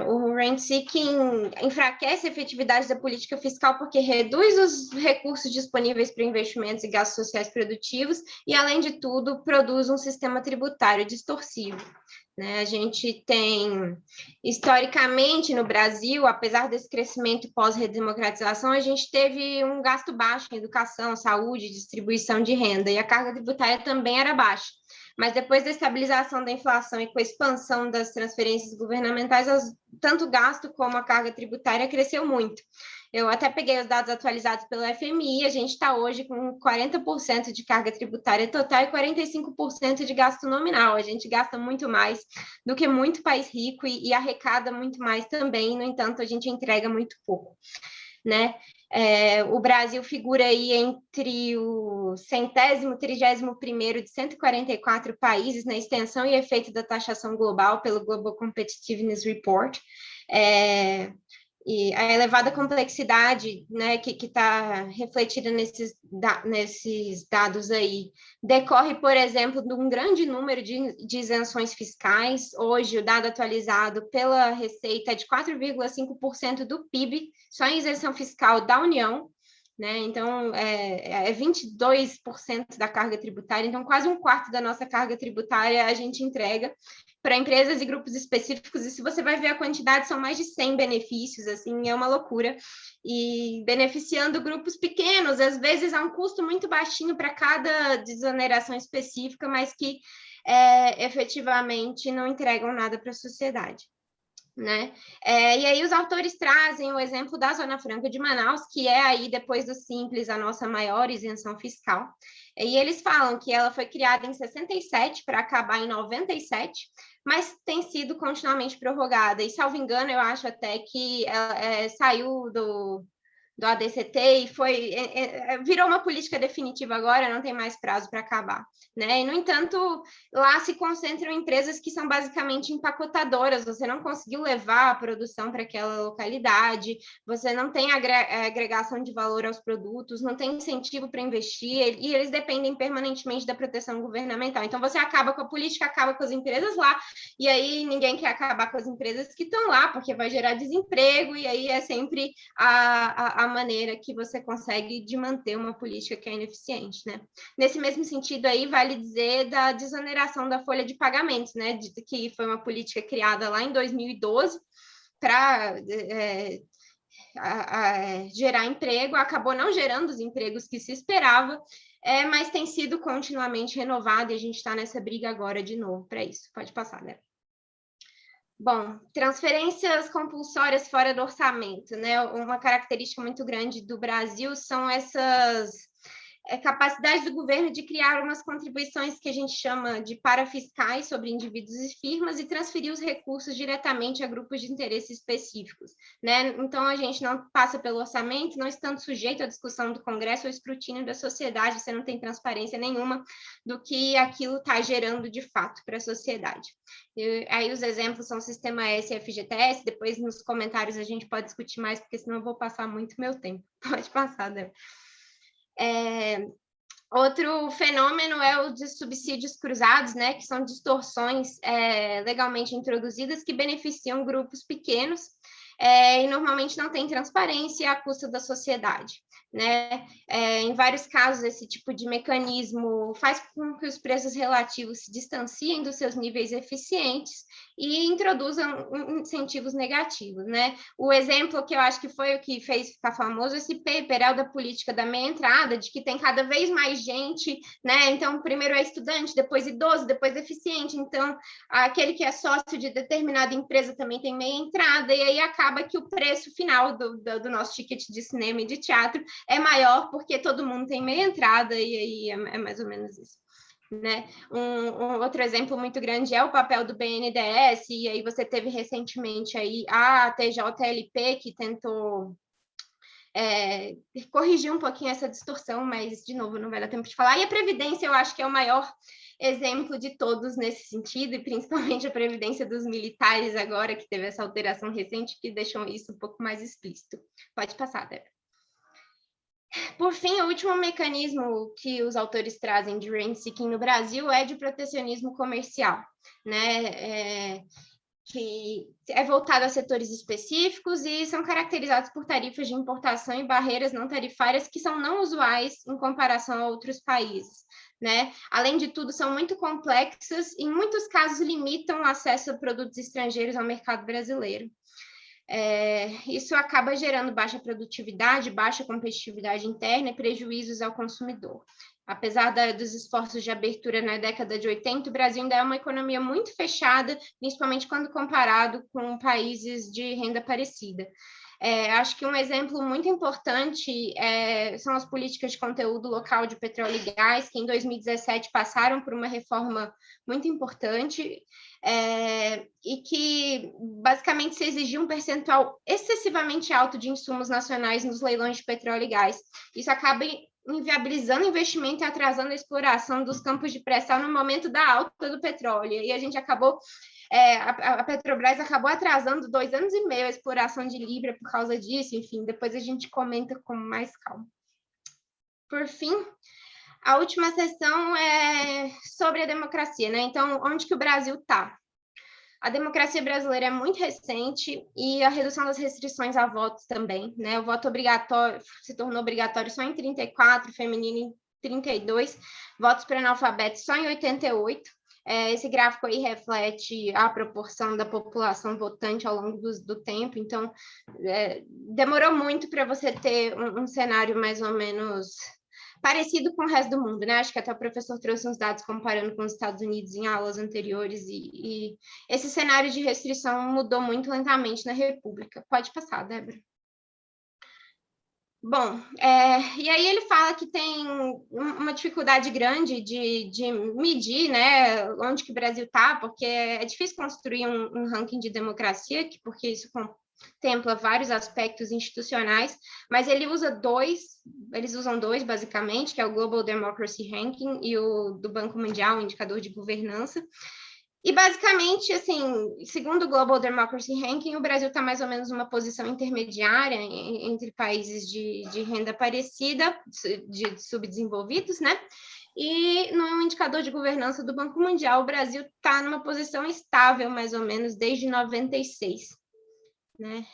O rent-seeking enfraquece a efetividade da política fiscal porque reduz os recursos disponíveis para investimentos e gastos sociais produtivos e, além de tudo, produz um sistema tributário distorsivo. A gente tem, historicamente, no Brasil, apesar desse crescimento pós-redemocratização, a gente teve um gasto baixo em educação, saúde, distribuição de renda, e a carga tributária também era baixa. Mas depois da estabilização da inflação e com a expansão das transferências governamentais, tanto o gasto como a carga tributária cresceu muito. Eu até peguei os dados atualizados pelo FMI, a gente está hoje com 40% de carga tributária total e 45% de gasto nominal. A gente gasta muito mais do que muito país rico e arrecada muito mais também, no entanto, a gente entrega muito pouco, né? O Brasil figura aí entre o 131º de 144 países na extensão e efeito da taxação global pelo Global Competitiveness Report. E a elevada complexidade, né, que está refletida nesses dados aí, decorre, por exemplo, de um grande número de isenções fiscais. Hoje, o dado atualizado pela Receita é de 4,5% do PIB, só em isenção fiscal da União, né? Então, é 22% da carga tributária, então quase um quarto da nossa carga tributária a gente entrega para empresas e grupos específicos, e se você vai ver a quantidade, são mais de 100 benefícios, assim, é uma loucura, e beneficiando grupos pequenos, às vezes a um custo muito baixinho para cada desoneração específica, mas que efetivamente não entregam nada para a sociedade. Né? E aí os autores trazem o exemplo da Zona Franca de Manaus, que é aí, depois do Simples, a nossa maior isenção fiscal, e eles falam que ela foi criada em 67 para acabar em 97, mas tem sido continuamente prorrogada, e salvo engano, eu acho até que ela saiu do ADCT e virou uma política definitiva agora, não tem mais prazo para acabar, né? E, no entanto, lá se concentram empresas que são basicamente empacotadoras, você não conseguiu levar a produção para aquela localidade, você não tem agregação de valor aos produtos, não tem incentivo para investir, e eles dependem permanentemente da proteção governamental. Então, você acaba com a política, acaba com as empresas lá, e aí ninguém quer acabar com as empresas que estão lá, porque vai gerar desemprego, e aí é sempre a maneira que você consegue de manter uma política que é ineficiente, né? Nesse mesmo sentido aí, vale dizer da desoneração da folha de pagamentos, né? Que foi uma política criada lá em 2012 para gerar emprego, acabou não gerando os empregos que se esperava, mas tem sido continuamente renovada e a gente está nessa briga agora de novo para isso. Pode passar, né? Bom, transferências compulsórias fora do orçamento, né? Uma característica muito grande do Brasil são essas capacidades do governo de criar umas contribuições que a gente chama de parafiscais sobre indivíduos e firmas e transferir os recursos diretamente a grupos de interesse específicos, né? Então, a gente não passa pelo orçamento, não estando sujeito à discussão do Congresso ou escrutínio da sociedade, você não tem transparência nenhuma do que aquilo está gerando de fato para a sociedade. E aí os exemplos são o Sistema S e FGTS, depois nos comentários a gente pode discutir mais, porque senão eu vou passar muito meu tempo. Pode passar, Débora. Outro fenômeno é o de subsídios cruzados, né, que são distorções legalmente introduzidas que beneficiam grupos pequenos e normalmente não tem transparência à custa da sociedade, né? Em vários casos, esse tipo de mecanismo faz com que os preços relativos se distanciem dos seus níveis eficientes e introduzam incentivos negativos, né? O exemplo que eu acho que foi o que fez ficar famoso, esse paper é o da política da meia entrada, de que tem cada vez mais gente, né? Então, primeiro é estudante, depois idoso, depois deficiente, então aquele que é sócio de determinada empresa também tem meia entrada, e aí acaba que o preço final do nosso ticket de cinema e de teatro é maior porque todo mundo tem meia entrada, e aí é mais ou menos isso. Né? Um outro exemplo muito grande é o papel do BNDES, e aí você teve recentemente aí a TJLP, que tentou corrigir um pouquinho essa distorção, mas, de novo, não vai dar tempo de falar. E a Previdência, eu acho que é o maior exemplo de todos nesse sentido, e principalmente a Previdência dos militares agora, que teve essa alteração recente, que deixou isso um pouco mais explícito. Pode passar, Débora. Por fim, o último mecanismo que os autores trazem de rent-seeking no Brasil é de protecionismo comercial, né? Que é voltado a setores específicos e são caracterizados por tarifas de importação e barreiras não tarifárias que são não usuais em comparação a outros países, né? Além de tudo, são muito complexas e, em muitos casos, limitam o acesso a produtos estrangeiros ao mercado brasileiro. Isso acaba gerando baixa produtividade, baixa competitividade interna e prejuízos ao consumidor. Apesar dos esforços de abertura na década de 80, o Brasil ainda é uma economia muito fechada, principalmente quando comparado com países de renda parecida. Acho que um exemplo muito importante são as políticas de conteúdo local de petróleo e gás, que em 2017 passaram por uma reforma muito importante, e que basicamente se exigia um percentual excessivamente alto de insumos nacionais nos leilões de petróleo e gás. Isso acaba inviabilizando o investimento e atrasando a exploração dos campos de pré-sal no momento da alta do petróleo. E a gente acabou... a Petrobras acabou atrasando 2 anos e meio a exploração de Libra por causa disso, enfim, depois a gente comenta com mais calma. Por fim, a última sessão é sobre a democracia, né? Então, onde que o Brasil está? A democracia brasileira é muito recente e a redução das restrições a votos também, né? O voto obrigatório se tornou obrigatório só em 34, feminino em 32, votos para analfabetos só em 88. Esse gráfico aí reflete a proporção da população votante ao longo do tempo, então demorou muito para você ter um cenário mais ou menos parecido com o resto do mundo, né? Acho que até o professor trouxe uns dados comparando com os Estados Unidos em aulas anteriores, e esse cenário de restrição mudou muito lentamente na República. Pode passar, Débora. Bom, e aí ele fala que tem uma dificuldade grande de medir, né, onde que o Brasil está, porque é difícil construir um ranking de democracia, porque isso contempla vários aspectos institucionais, mas eles usam dois, basicamente, que é o Global Democracy Ranking e o do Banco Mundial, o indicador de governança. E, basicamente, assim, segundo o Global Democracy Ranking, o Brasil está mais ou menos numa posição intermediária entre países de renda parecida, de subdesenvolvidos, né? E no indicador de governança do Banco Mundial, o Brasil está numa posição estável, mais ou menos, desde 96. Né?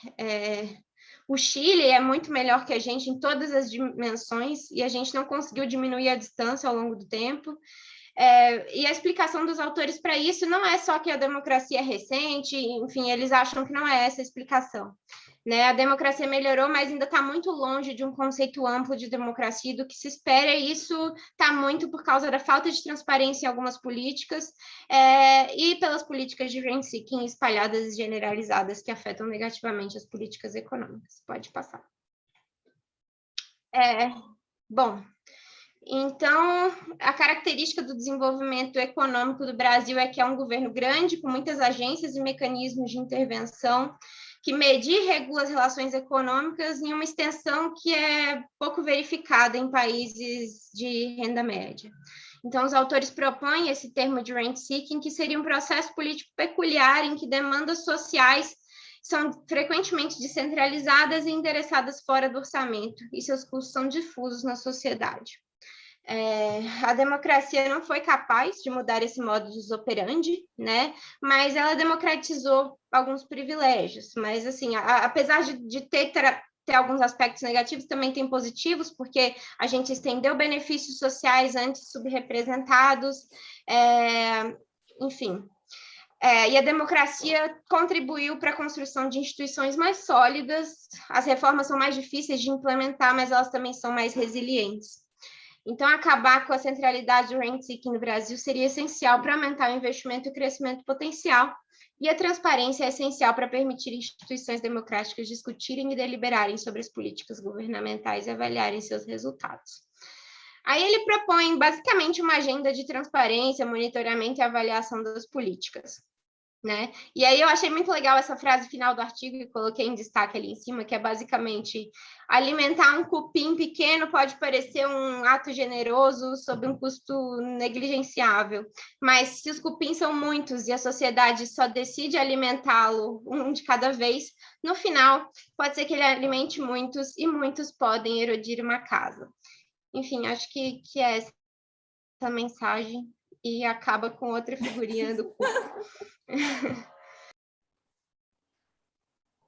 O Chile é muito melhor que a gente em todas as dimensões, e a gente não conseguiu diminuir a distância ao longo do tempo. E a explicação dos autores para isso não é só que a democracia é recente, enfim, eles acham que não é essa a explicação. Né? A democracia melhorou, mas ainda está muito longe de um conceito amplo de democracia do que se espera, e isso está muito por causa da falta de transparência em algumas políticas e pelas políticas de rent-seeking espalhadas e generalizadas que afetam negativamente as políticas econômicas. Pode passar. Bom, então, a característica do desenvolvimento econômico do Brasil é que é um governo grande, com muitas agências e mecanismos de intervenção, que mede e regula as relações econômicas em uma extensão que é pouco verificada em países de renda média. Então, os autores propõem esse termo de rent-seeking, que seria um processo político peculiar em que demandas sociais são frequentemente descentralizadas e endereçadas fora do orçamento, e seus custos são difusos na sociedade. A democracia não foi capaz de mudar esse modus operandi, né? Mas ela democratizou alguns privilégios. Mas, assim, apesar de ter alguns aspectos negativos, também tem positivos, porque a gente estendeu benefícios sociais antes subrepresentados, enfim. E a democracia contribuiu para a construção de instituições mais sólidas. As reformas são mais difíceis de implementar, mas elas também são mais resilientes. Então, acabar com a centralidade do rent-seeking no Brasil seria essencial para aumentar o investimento e o crescimento potencial, e a transparência é essencial para permitir instituições democráticas discutirem e deliberarem sobre as políticas governamentais e avaliarem seus resultados. Aí ele propõe, basicamente, uma agenda de transparência, monitoramento e avaliação das políticas. Né? E aí eu achei muito legal essa frase final do artigo que coloquei em destaque ali em cima, que é basicamente: alimentar um cupim pequeno pode parecer um ato generoso sob um custo negligenciável, mas se os cupins são muitos e a sociedade só decide alimentá-lo um de cada vez, no final pode ser que ele alimente muitos e muitos podem erodir uma casa. Enfim, acho que é essa a mensagem, e acaba com outra figurinha do cu.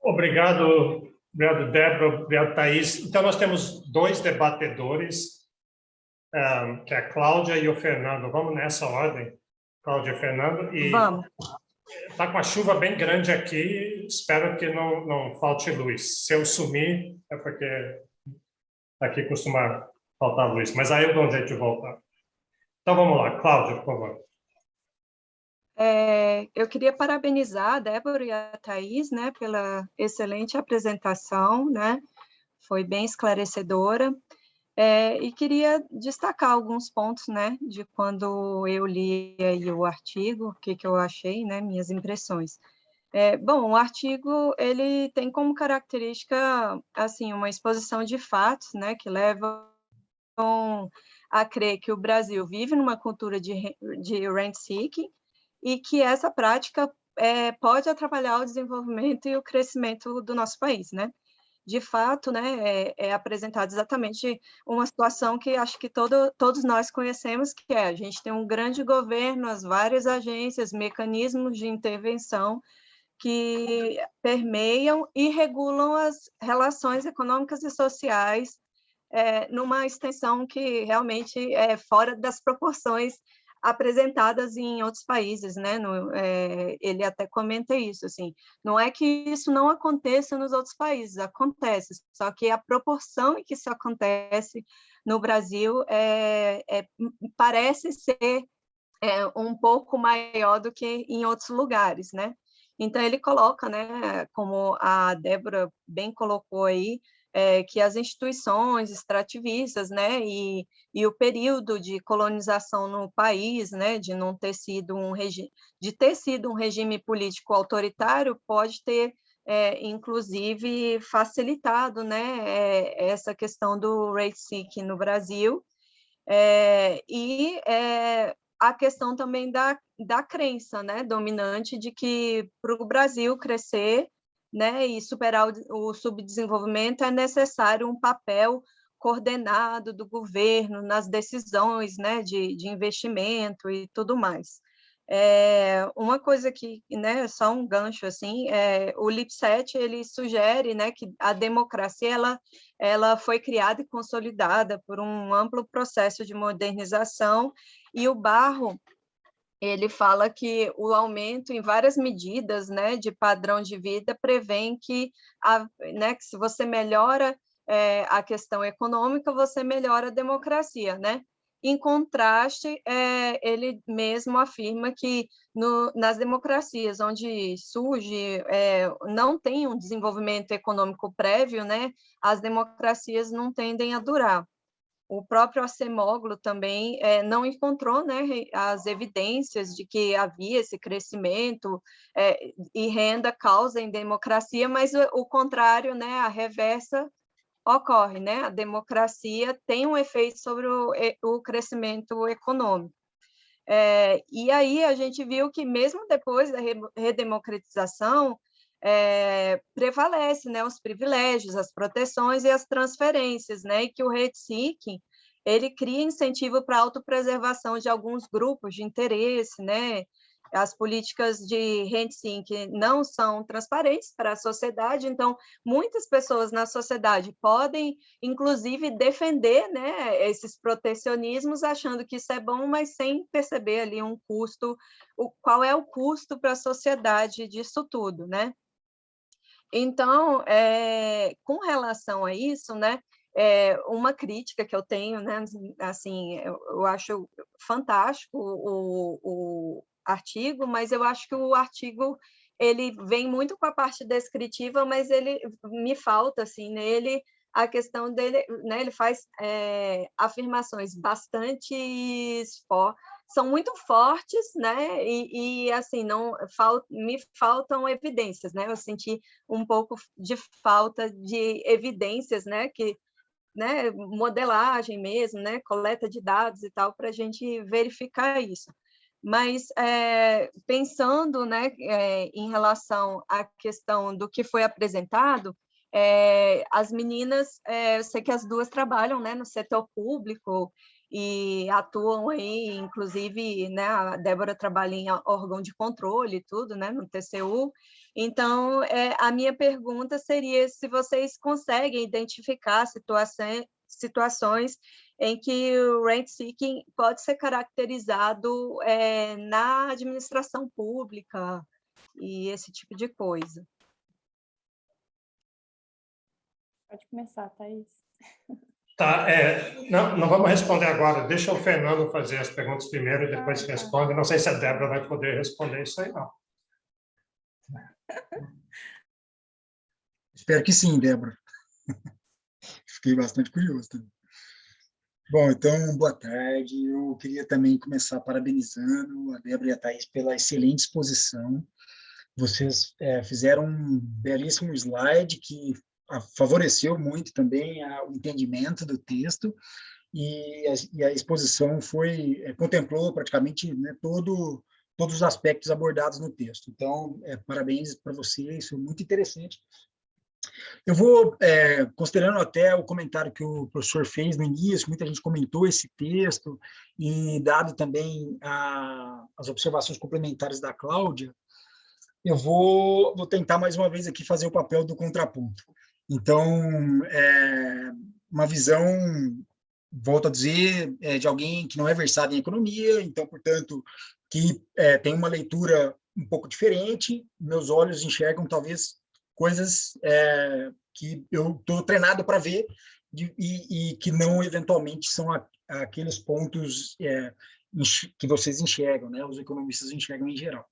Obrigado, Débora, obrigado, Thaís. Então, nós temos 2 debatedores, que é a Cláudia e o Fernando. Vamos nessa ordem, Cláudia e Fernando. E vamos. Está com a chuva bem grande aqui, espero que não falte luz. Se eu sumir, é porque aqui costuma faltar luz, mas aí eu dou um jeito de voltar. Então, vamos lá. Cláudia, por favor. Eu queria parabenizar a Débora e a Thais, né, pela excelente apresentação, né, foi bem esclarecedora, e queria destacar alguns pontos, né, de quando eu li aí o artigo, o que eu achei, né, minhas impressões. Bom, o artigo, ele tem como característica, assim, uma exposição de fatos, né, que levam a crer que o Brasil vive numa cultura de rent-seeking e que essa prática pode atrapalhar o desenvolvimento e o crescimento do nosso país, né? De fato, né, é apresentado exatamente uma situação que acho que todos nós conhecemos, que a gente tem um grande governo, as várias agências, mecanismos de intervenção que permeiam e regulam as relações econômicas e sociais numa extensão que realmente é fora das proporções apresentadas em outros países, né? Ele até comenta isso, assim, não é que isso não aconteça nos outros países, acontece, só que a proporção em que isso acontece no Brasil parece ser um pouco maior do que em outros lugares, né? Então, ele coloca, né, como a Débora bem colocou aí, que as instituições extrativistas, né, e o período de colonização no país, né, de não ter sido de ter sido um regime político autoritário, pode ter, inclusive, facilitado, né, essa questão do rate-seeking no Brasil, a questão também da crença, né, dominante de que para o Brasil crescer, né, e superar o subdesenvolvimento é necessário um papel coordenado do governo nas decisões, né, de investimento e tudo mais. Uma coisa que, né, só um gancho assim, o Lipset ele sugere, né, que a democracia ela foi criada e consolidada por um amplo processo de modernização, e o Barro ele fala que o aumento em várias medidas, né, de padrão de vida prevêem que, né, que se você melhora a questão econômica, você melhora a democracia, né? Em contraste, ele mesmo afirma que nas democracias onde surge, não tem um desenvolvimento econômico prévio, né, as democracias não tendem a durar. O próprio Acemoglu também não encontrou, né, as evidências de que havia esse crescimento e renda causa em democracia, mas o contrário, né, a reversa ocorre, né? A democracia tem um efeito sobre o crescimento econômico. E aí a gente viu que mesmo depois da redemocratização, prevalece, né, os privilégios, as proteções e as transferências, né, e que o rate-seeking ele cria incentivo para a autopreservação de alguns grupos de interesse, né, as políticas de rate-seeking não são transparentes para a sociedade, então muitas pessoas na sociedade podem, inclusive, defender, né, esses protecionismos, achando que isso é bom, mas sem perceber ali um custo, qual é o custo para a sociedade disso tudo, né? Então, com relação a isso, né, uma crítica que eu tenho, né, assim, eu acho fantástico o artigo, mas eu acho que o artigo ele vem muito com a parte descritiva, mas ele me falta assim nele a questão dele, né, ele faz afirmações bastante são muito fortes, né? E assim me faltam evidências, né? Eu senti um pouco de falta de evidências, né? Que, né? Modelagem mesmo, né? Coleta de dados e tal para a gente verificar isso. Mas pensando, né? Em relação à questão do que foi apresentado, as meninas, eu sei que as duas trabalham, né? No setor público e atuam aí, inclusive, né, a Débora trabalha em órgão de controle e tudo, né, no TCU. Então, a minha pergunta seria se vocês conseguem identificar situações em que o rent-seeking pode ser caracterizado na administração pública e esse tipo de coisa. Pode começar, Thais. Tá, não vamos responder agora. Deixa o Fernando fazer as perguntas primeiro e depois responde. Não sei se a Débora vai poder responder isso aí, não. Espero que sim, Débora. Fiquei bastante curioso também. Bom, então, boa tarde. Eu queria também começar parabenizando a Débora e a Thaís pela excelente exposição. Vocês fizeram um belíssimo slide que favoreceu muito também o entendimento do texto, e a exposição contemplou praticamente, né, todos os aspectos abordados no texto. Então, parabéns para vocês, foi muito interessante. Eu vou, considerando até o comentário que o professor fez no início, muita gente comentou esse texto, e dado também as observações complementares da Cláudia, eu vou tentar mais uma vez aqui fazer o papel do contraponto. Então, uma visão, volto a dizer, de alguém que não é versado em economia, então, portanto, que tem uma leitura um pouco diferente, meus olhos enxergam talvez coisas que eu estou treinado para ver e que não, eventualmente, são aqueles pontos que vocês enxergam, né? Os economistas enxergam em geral.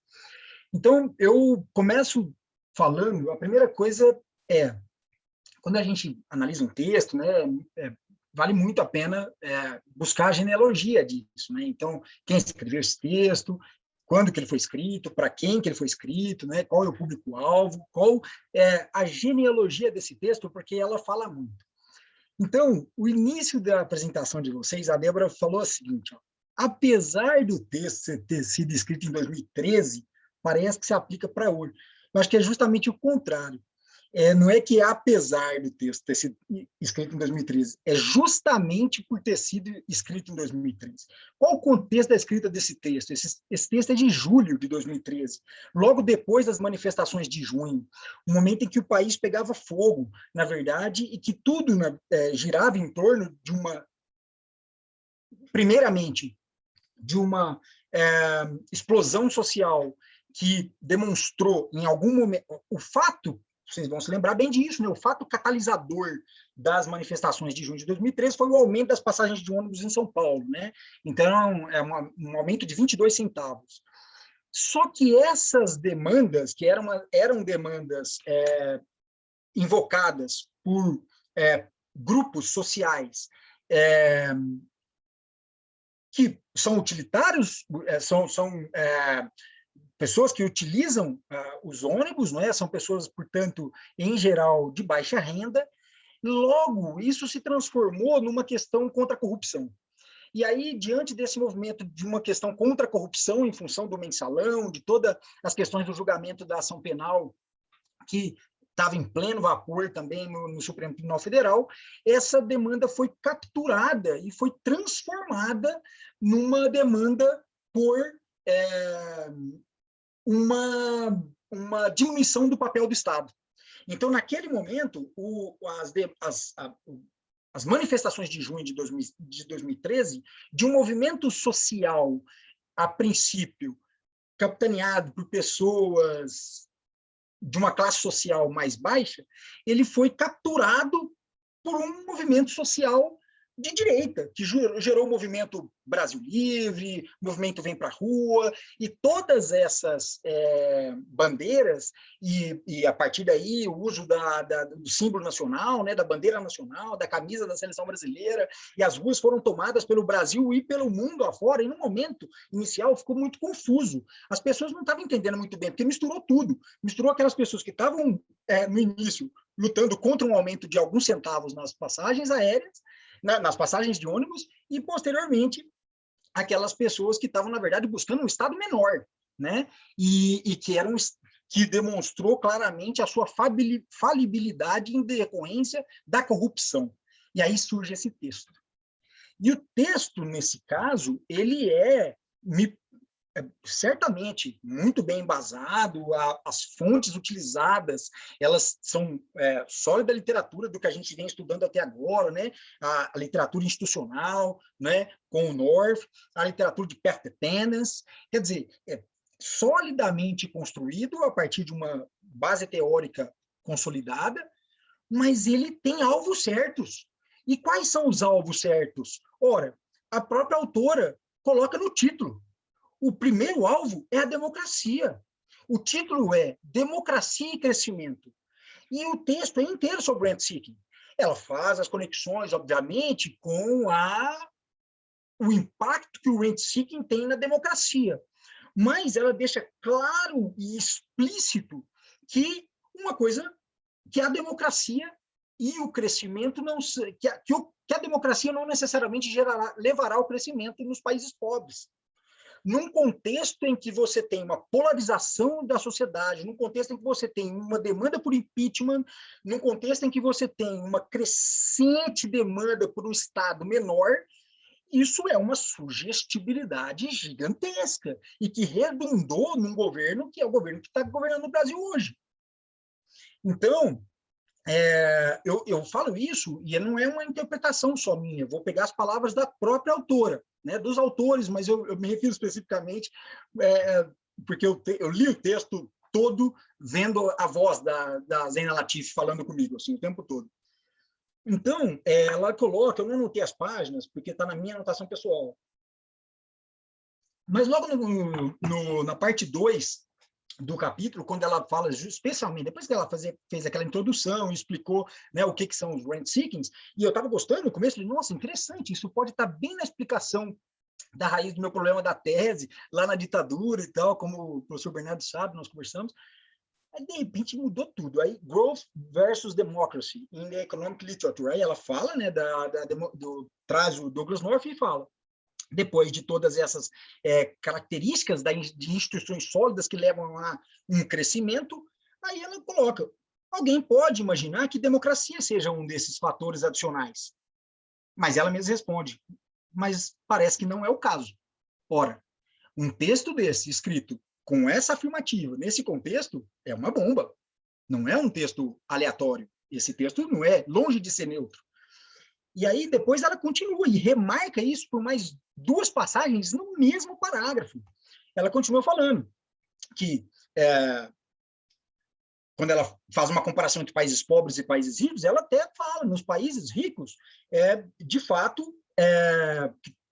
Então, eu começo falando, a primeira coisa quando a gente analisa um texto, né, vale muito a pena buscar a genealogia disso, né? Então, quem escreveu esse texto, quando que ele foi escrito, para quem que ele foi escrito, né? Qual é o público-alvo, qual é a genealogia desse texto, porque ela fala muito. Então, o início da apresentação de vocês, a Débora falou o seguinte, ó, apesar do texto ter sido escrito em 2013, parece que se aplica para hoje. Eu acho que é justamente o contrário. Não é que apesar do texto ter sido escrito em 2013, é justamente por ter sido escrito em 2013. Qual o contexto da escrita desse texto? Esse texto é de julho de 2013, logo depois das manifestações de junho, um momento em que o país pegava fogo, na verdade, e que tudo girava em torno de primeiramente, de uma explosão social que demonstrou em algum momento o fato. Vocês vão se lembrar bem disso, né? O fato catalisador das manifestações de junho de 2013 foi o aumento das passagens de ônibus em São Paulo, né? Então, um aumento de 22 centavos. Só que essas demandas, que eram demandas invocadas por grupos sociais que são utilitários, são pessoas que utilizam os ônibus, não é? São pessoas, portanto, em geral, de baixa renda. Logo, isso se transformou numa questão contra a corrupção. E aí, diante desse movimento de uma questão contra a corrupção, em função do mensalão, de todas as questões do julgamento da ação penal, que estava em pleno vapor também no Supremo Tribunal Federal, essa demanda foi capturada e foi transformada numa demanda por uma diminuição do papel do Estado. Então, naquele momento, as manifestações de junho de 2013, de um movimento social, a princípio, capitaneado por pessoas de uma classe social mais baixa, ele foi capturado por um movimento social de direita, que gerou o movimento Brasil Livre, o movimento Vem para a Rua, e todas essas bandeiras, e a partir daí o uso do símbolo nacional, né, da bandeira nacional, da camisa da seleção brasileira, e as ruas foram tomadas pelo Brasil e pelo mundo afora, e no momento inicial ficou muito confuso. As pessoas não estavam entendendo muito bem, porque misturou tudo. Misturou aquelas pessoas que estavam, no início, lutando contra um aumento de alguns centavos nas passagens aéreas, nas passagens de ônibus, e, posteriormente, aquelas pessoas que estavam, na verdade, buscando um Estado menor, né? E que demonstrou claramente a sua falibilidade em decorrência da corrupção. E aí surge esse texto. E o texto, nesse caso, ele certamente muito bem embasado, as fontes utilizadas, elas são sólidas da literatura do que a gente vem estudando até agora, né? A literatura institucional, né? Com o North, a literatura de path dependence, quer dizer, solidamente construído a partir de uma base teórica consolidada, mas ele tem alvos certos. E quais são os alvos certos? Ora, a própria autora coloca no título. O primeiro alvo é a democracia. O título é Democracia e Crescimento. E o texto é inteiro sobre rent-seeking. Ela faz as conexões, obviamente, com o impacto que o rent-seeking tem na democracia. Mas ela deixa claro e explícito que uma coisa, que a democracia e o crescimento que a democracia não necessariamente levará ao crescimento nos países pobres. Num contexto em que você tem uma polarização da sociedade, num contexto em que você tem uma demanda por impeachment, num contexto em que você tem uma crescente demanda por um Estado menor, isso é uma sugestibilidade gigantesca e que redundou num governo que é o governo que está governando o Brasil hoje. Então, eu falo isso, e não é uma interpretação só minha, eu vou pegar as palavras da própria autora, né, dos autores, mas eu me refiro especificamente, porque eu li o texto todo vendo a voz da Zeina Latif falando comigo, assim, o tempo todo. Então, ela coloca, eu não anotei as páginas, porque está na minha anotação pessoal, mas logo na parte 2, do capítulo, quando ela fala, especialmente, depois que ela fez aquela introdução e explicou, né, o que são os rent-seekings, e eu estava gostando no começo, de nossa, interessante, isso pode estar bem na explicação da raiz do meu problema da tese, lá na ditadura e tal, como o professor Bernardo sabe, nós conversamos, aí de repente mudou tudo, aí Growth versus Democracy in the Economic Literature, aí ela fala, né, traz o Douglas North e fala, depois de todas essas características de instituições sólidas que levam a um crescimento, aí ela coloca, alguém pode imaginar que democracia seja um desses fatores adicionais. Mas ela mesma responde, mas parece que não é o caso. Ora, um texto desse, escrito com essa afirmativa, nesse contexto, é uma bomba. Não é um texto aleatório. Esse texto não é longe de ser neutro. E aí, depois, ela continua e remarca isso por mais 2 passagens no mesmo parágrafo. Ela continua falando que, quando ela faz uma comparação entre países pobres e países ricos, ela até fala, nos países ricos, de fato,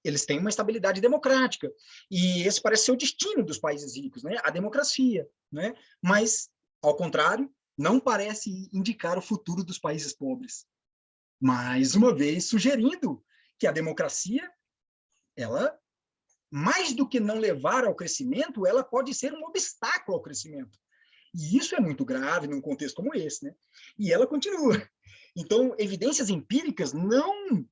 eles têm uma estabilidade democrática. E esse parece ser o destino dos países ricos, né? A democracia. Né? Mas, ao contrário, não parece indicar o futuro dos países pobres. Mais uma vez, sugerindo que a democracia, ela, mais do que não levar ao crescimento, ela pode ser um obstáculo ao crescimento. E isso é muito grave num contexto como esse, né? E ela continua. Então, evidências empíricas não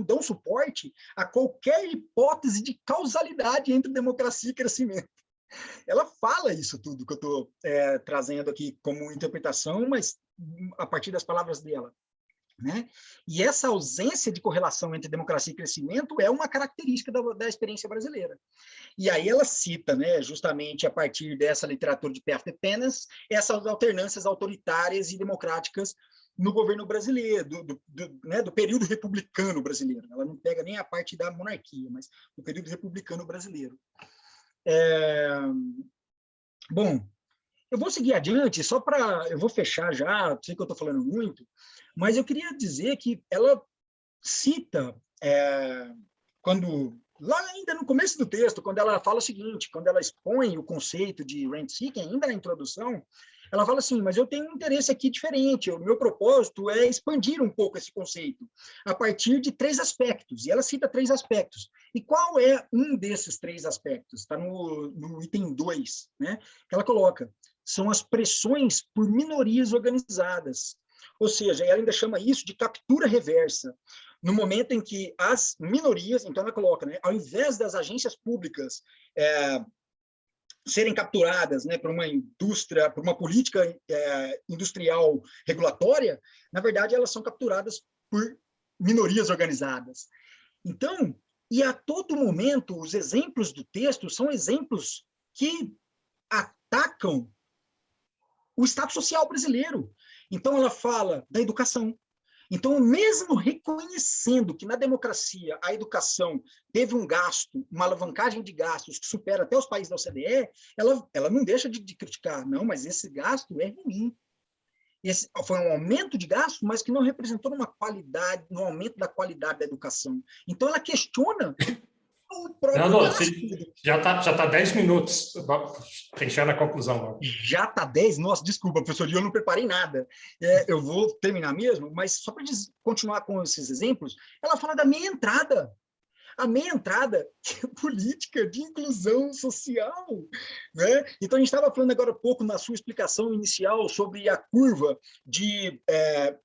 dão suporte a qualquer hipótese de causalidade entre democracia e crescimento. Ela fala isso tudo que eu estou trazendo aqui como interpretação, mas a partir das palavras dela. Né? E essa ausência de correlação entre democracia e crescimento é uma característica da experiência brasileira. E aí ela cita, né, justamente a partir dessa literatura de Path to Penance, essas alternâncias autoritárias e democráticas no governo brasileiro, do período republicano brasileiro. Ela não pega nem a parte da monarquia, mas do período republicano brasileiro. Bom, eu vou seguir adiante, eu vou fechar já, sei que eu estou falando muito, mas eu queria dizer que ela cita, lá ainda no começo do texto, quando ela fala o seguinte, quando ela expõe o conceito de rent-seeking, ainda na introdução, ela fala assim, mas eu tenho um interesse aqui diferente, o meu propósito é expandir um pouco esse conceito, a partir de 3 aspectos, e ela cita 3 aspectos. E qual é um desses 3 aspectos? Está no item 2, né? Que ela coloca, são as pressões por minorias organizadas, ou seja, ela ainda chama isso de captura reversa, no momento em que as minorias, então ela coloca, né, ao invés das agências públicas serem capturadas, né, por uma indústria, por uma política industrial regulatória, na verdade elas são capturadas por minorias organizadas. Então, e a todo momento, os exemplos do texto são exemplos que atacam o Estado social brasileiro. Então, ela fala da educação. Então, mesmo reconhecendo que na democracia a educação teve um gasto, uma alavancagem de gastos que supera até os países da OCDE, ela não deixa de criticar, não, mas esse gasto é ruim. Esse foi um aumento de gasto, mas que não representou uma qualidade, no aumento da qualidade da educação. Então, ela questiona o próprio Não, gasto. já tá 10 minutos. Tem que chegar na conclusão. Não. Já está 10? Nossa, desculpa, professor, eu não preparei nada. Eu vou terminar mesmo, mas só para continuar com esses exemplos, ela fala da meia entrada. A meia entrada que é política de inclusão social, né? Então, a gente estava falando agora há pouco, na sua explicação inicial, sobre a curva de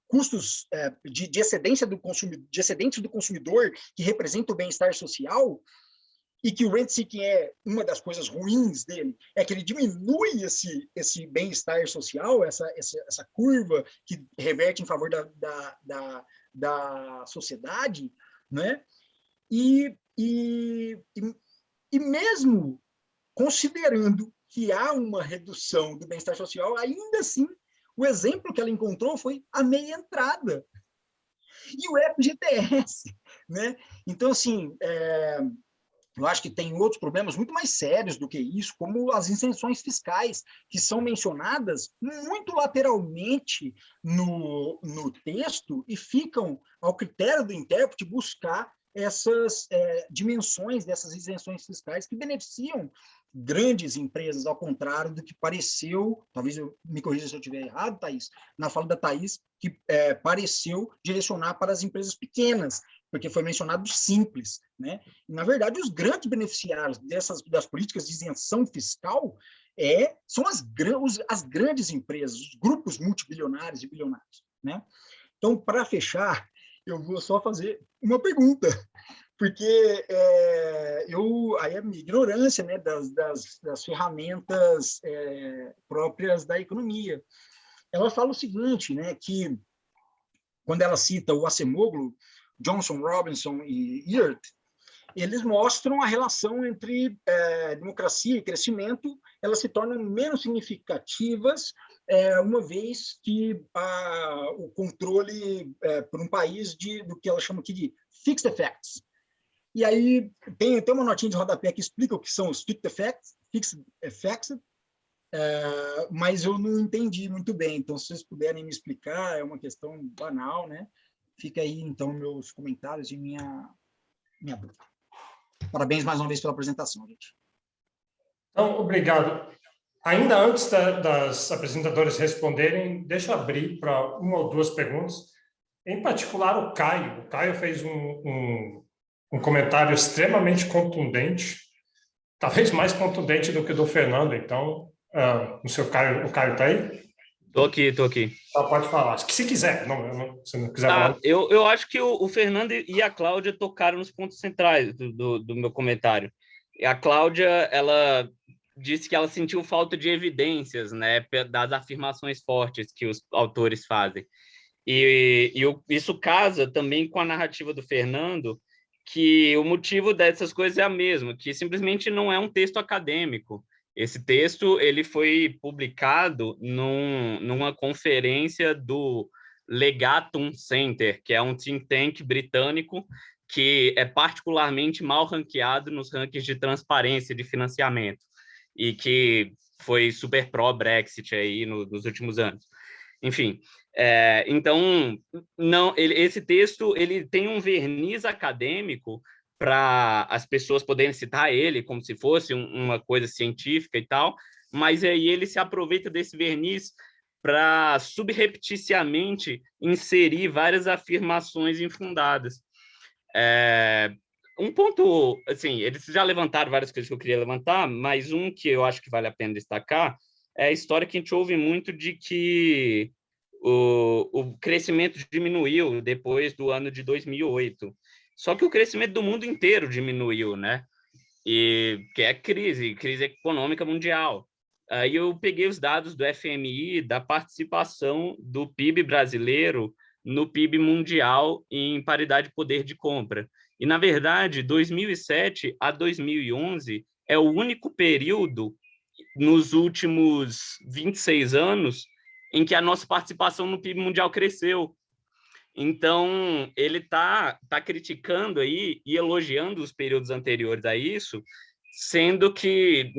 custos de excedência de excedentes do consumidor, que representa o bem-estar social, e que o rent-seeking é uma das coisas ruins dele, é que ele diminui esse bem-estar social, essa curva que reverte em favor da sociedade, né? E mesmo considerando que há uma redução do bem-estar social, ainda assim, o exemplo que ela encontrou foi a meia entrada e o FGTS, né? Então, assim, eu acho que tem outros problemas muito mais sérios do que isso, como as isenções fiscais, que são mencionadas muito lateralmente no texto e ficam ao critério do intérprete buscar essas dimensões dessas isenções fiscais que beneficiam grandes empresas, ao contrário do que pareceu, talvez me corrija se eu estiver errado, Thaís, na fala da Thaís, que pareceu direcionar para as empresas pequenas, porque foi mencionado o simples, né? E, na verdade, os grandes beneficiários das políticas de isenção fiscal são as grandes empresas, os grupos multibilionários e bilionários, né? Então, para fechar, eu vou só fazer uma pergunta, porque aí é a minha ignorância, né, das ferramentas próprias da economia. Ela fala o seguinte, né, que quando ela cita o Acemoglu, Johnson, Robinson e Earth, eles mostram a relação entre democracia e crescimento, elas se tornam menos significativas uma vez que o controle por um país do que ela chama aqui de fixed effects. E aí tem uma notinha de rodapé que explica o que são os fixed effects, mas eu não entendi muito bem. Então, se vocês puderem me explicar, é uma questão banal, né? Fica aí, então, meus comentários e minha dúvida. Parabéns mais uma vez pela apresentação, gente. Então, obrigado. Ainda antes das apresentadoras responderem, deixa eu abrir para uma ou duas perguntas. Em particular, o Caio. O Caio fez um comentário extremamente contundente, talvez mais contundente do que o do Fernando. Então, o Caio está aí? Tô aqui. Pode falar. Se quiser, se não quiser falar. Eu acho que o Fernando e a Cláudia tocaram nos pontos centrais do meu comentário. E a Cláudia, ela disse que ela sentiu falta de evidências, né, das afirmações fortes que os autores fazem. Isso casa também com a narrativa do Fernando, que o motivo dessas coisas é a mesma, que simplesmente não é um texto acadêmico. Esse texto ele foi publicado numa conferência do Legatum Center, que é um think tank britânico que é particularmente mal ranqueado nos rankings de transparência de financiamento e que foi super pró-Brexit aí nos últimos anos. Enfim, então, esse texto ele tem um verniz acadêmico para as pessoas poderem citar ele como se fosse uma coisa científica e tal, mas aí ele se aproveita desse verniz para subrepticiamente inserir várias afirmações infundadas. Um ponto, assim, eles já levantaram várias coisas que eu queria levantar, mas um que eu acho que vale a pena destacar é a história que a gente ouve muito de que o crescimento diminuiu depois do ano de 2008. Só que o crescimento do mundo inteiro diminuiu, né? E que é crise econômica mundial. Aí eu peguei os dados do FMI da participação do PIB brasileiro no PIB mundial em paridade de poder de compra. E, na verdade, 2007 a 2011 é o único período nos últimos 26 anos em que a nossa participação no PIB mundial cresceu. Então, ele tá criticando aí e elogiando os períodos anteriores a isso, sendo que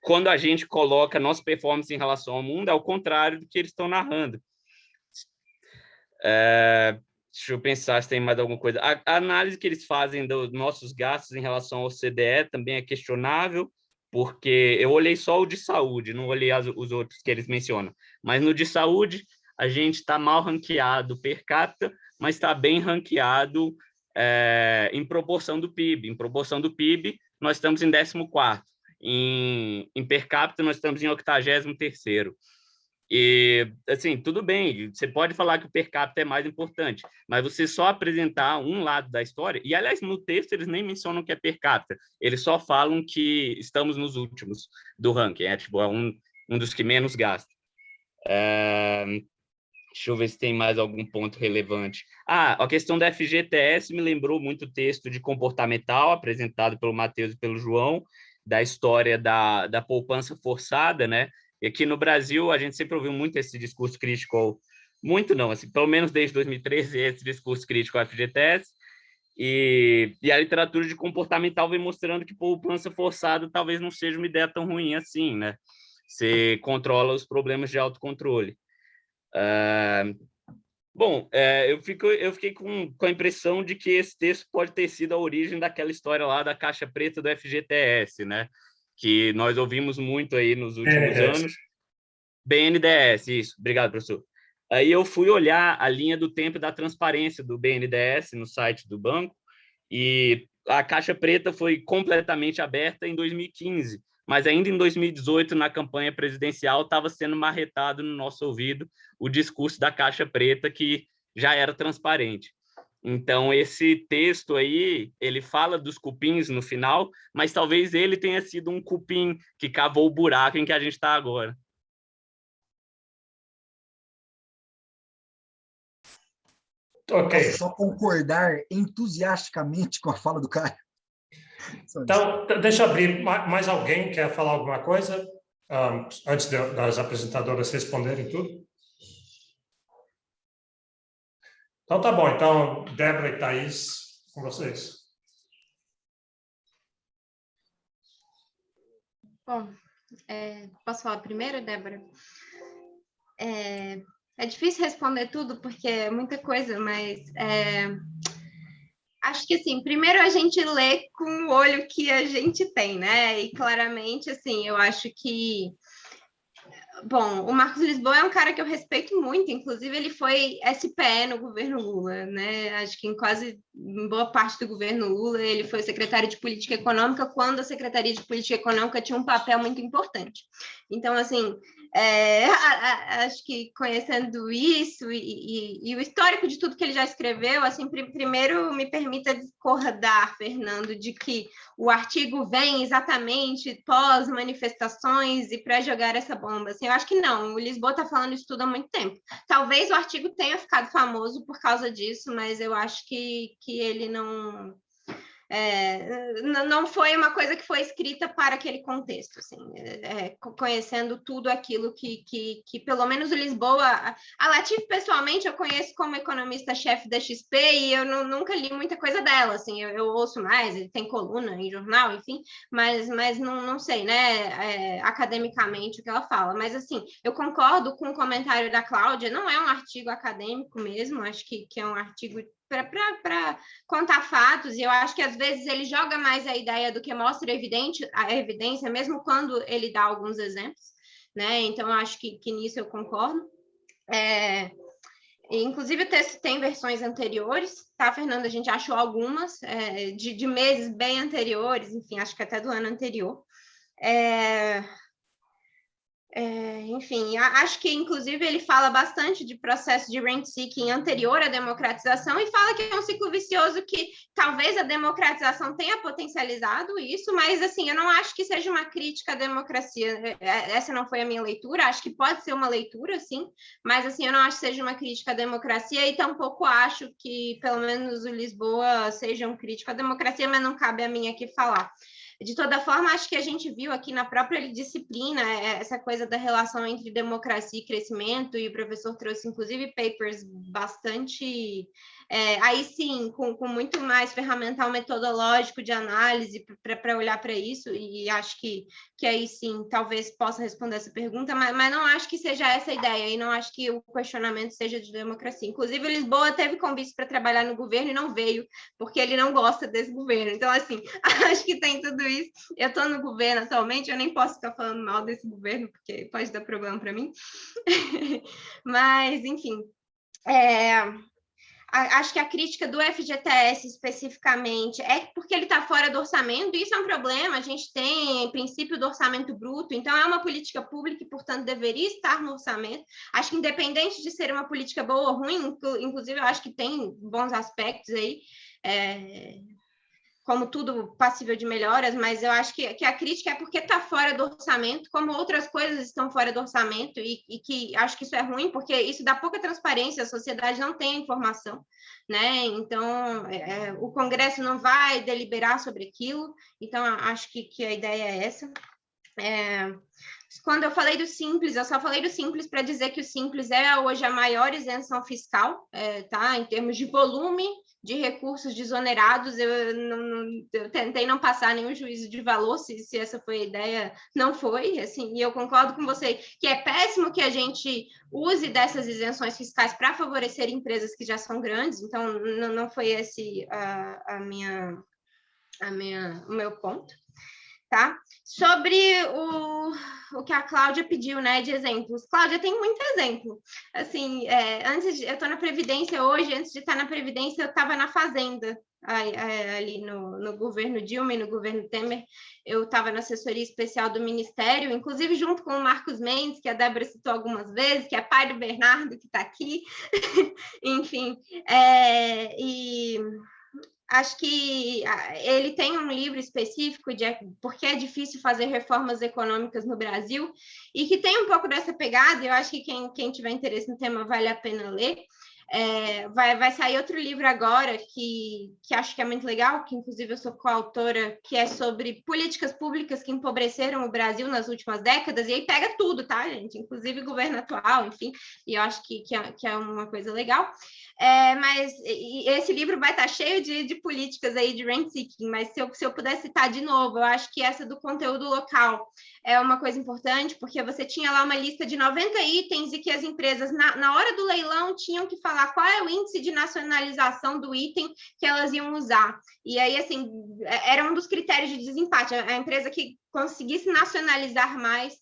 quando a gente coloca nossa performance em relação ao mundo, é o contrário do que eles estão narrando. Deixa eu pensar se tem mais alguma coisa. A análise que eles fazem dos nossos gastos em relação ao CDE também é questionável, porque eu olhei só o de saúde, não olhei os outros que eles mencionam. Mas no de saúde, a gente está mal ranqueado per capita, mas está bem ranqueado em proporção do PIB. Em proporção do PIB, nós estamos em 14º. Em per capita, nós estamos em 83º. E, assim, tudo bem, você pode falar que o per capita é mais importante, mas você só apresentar um lado da história, e, aliás, no texto eles nem mencionam que é per capita, eles só falam que estamos nos últimos do ranking, tipo, é um dos que menos gasta. Deixa eu ver se tem mais algum ponto relevante. A questão da FGTS me lembrou muito o texto de comportamental apresentado pelo Matheus e pelo João, da história da poupança forçada, né? E aqui no Brasil, a gente sempre ouviu muito esse discurso crítico, muito não, assim, pelo menos desde 2013, esse discurso crítico ao FGTS, e a literatura de comportamental vem mostrando que poupança forçada talvez não seja uma ideia tão ruim assim, né? Você controla os problemas de autocontrole. Bom, eu fiquei com a impressão de que esse texto pode ter sido a origem daquela história lá da caixa preta do FGTS, né? Que nós ouvimos muito aí nos últimos anos. BNDES, isso. Obrigado, professor. Aí eu fui olhar a linha do tempo da transparência do BNDES no site do banco, e a caixa preta foi completamente aberta em 2015, mas ainda em 2018, na campanha presidencial, estava sendo marretado no nosso ouvido o discurso da caixa preta, que já era transparente. Então, esse texto aí, ele fala dos cupins no final, mas talvez ele tenha sido um cupim que cavou o buraco em que a gente está agora. Ok. Posso só concordar entusiasticamente com a fala do Caio? Então, deixa eu abrir. Mais alguém quer falar alguma coisa antes das apresentadoras responderem tudo? Então, tá bom. Então, Débora e Thaís, com vocês. Bom, posso falar primeiro, Débora? É difícil responder tudo, porque é muita coisa, mas acho que, assim, primeiro a gente lê com o olho que a gente tem, né? E, claramente, assim, eu acho que... Bom, o Marcos Lisboa é um cara que eu respeito muito, inclusive ele foi SPE no governo Lula, né? Acho que em boa parte do governo Lula ele foi secretário de Política Econômica, quando a Secretaria de Política Econômica tinha um papel muito importante. Então, assim, acho que conhecendo isso e o histórico de tudo que ele já escreveu, assim, primeiro me permita discordar, Fernando, de que o artigo vem exatamente pós-manifestações e para jogar essa bomba. Assim, eu acho que não, o Lisboa está falando isso tudo há muito tempo. Talvez o artigo tenha ficado famoso por causa disso, mas eu acho que ele não foi uma coisa que foi escrita para aquele contexto, assim, conhecendo tudo aquilo que pelo menos o Lisboa... A Latif, pessoalmente, eu conheço como economista-chefe da XP e eu nunca li muita coisa dela, assim, eu ouço mais, ele tem coluna em jornal, enfim, mas não sei, né, academicamente o que ela fala, mas, assim, eu concordo com o comentário da Cláudia, não é um artigo acadêmico mesmo, acho que é um artigo para contar fatos, e eu acho que às vezes ele joga mais a ideia do que mostra a evidência, mesmo quando ele dá alguns exemplos, né? Então, eu acho que nisso eu concordo. Inclusive, o texto tem versões anteriores, tá, Fernanda? A gente achou algumas de meses bem anteriores, enfim, acho que até do ano anterior. Enfim, acho que, inclusive, ele fala bastante de processo de rent-seeking anterior à democratização e fala que é um ciclo vicioso que talvez a democratização tenha potencializado isso, mas, assim, eu não acho que seja uma crítica à democracia. Essa não foi a minha leitura, acho que pode ser uma leitura, sim, mas, assim, eu não acho que seja uma crítica à democracia e tampouco acho que, pelo menos, o Lisboa seja um crítico à democracia, mas não cabe a mim aqui falar. De toda forma, acho que a gente viu aqui na própria disciplina essa coisa da relação entre democracia e crescimento, e o professor trouxe, inclusive, papers bastante Aí sim, com muito mais ferramental metodológico de análise para olhar para isso, e acho que aí sim, talvez possa responder essa pergunta, mas não acho que seja essa a ideia, e não acho que o questionamento seja de democracia. Inclusive, Lisboa teve convite para trabalhar no governo e não veio, porque ele não gosta desse governo. Então, assim, acho que tem tudo isso. Eu estou no governo atualmente, eu nem posso ficar falando mal desse governo, porque pode dar problema para mim. Mas, enfim, acho que a crítica do FGTS especificamente é porque ele está fora do orçamento, e isso é um problema. A gente tem princípio do orçamento bruto, então é uma política pública e, portanto, deveria estar no orçamento. Acho que, independente de ser uma política boa ou ruim, inclusive eu acho que tem bons aspectos aí, como tudo passível de melhoras, mas eu acho que a crítica é porque está fora do orçamento, como outras coisas estão fora do orçamento, e que acho que isso é ruim, porque isso dá pouca transparência, a sociedade não tem informação, né? Então, o Congresso não vai deliberar sobre aquilo, então acho que a ideia é essa. Quando eu falei do Simples, eu só falei do Simples para dizer que o Simples é hoje a maior isenção fiscal, tá? Em termos de volume de recursos desonerados, eu tentei não passar nenhum juízo de valor, se essa foi a ideia, não foi, assim, e eu concordo com você que é péssimo que a gente use dessas isenções fiscais para favorecer empresas que já são grandes, então não foi esse o meu ponto. Tá? Sobre o que a Cláudia pediu, né, de exemplos. Cláudia, tem muito exemplo. Assim, eu estou na Previdência hoje, antes de estar na Previdência, eu estava na Fazenda, ali no governo Dilma e no governo Temer. Eu estava na assessoria especial do Ministério, inclusive junto com o Marcos Mendes, que a Débora citou algumas vezes, que é pai do Bernardo, que está aqui. Enfim, acho que ele tem um livro específico de porque é difícil fazer reformas econômicas no Brasil, e que tem um pouco dessa pegada. Eu acho que quem tiver interesse no tema vale a pena ler. Vai sair outro livro agora que acho que é muito legal, que inclusive eu sou coautora, que é sobre políticas públicas que empobreceram o Brasil nas últimas décadas, e aí pega tudo, tá, gente? Inclusive governo atual, enfim, e eu acho que é uma coisa legal. Mas esse livro vai estar cheio de políticas aí de rent seeking, mas se eu puder citar de novo, eu acho que essa do conteúdo local é uma coisa importante, porque você tinha lá uma lista de 90 itens, e que as empresas, na hora do leilão, tinham que falar qual é o índice de nacionalização do item que elas iam usar. E aí, assim, era um dos critérios de desempate. A empresa que conseguisse nacionalizar mais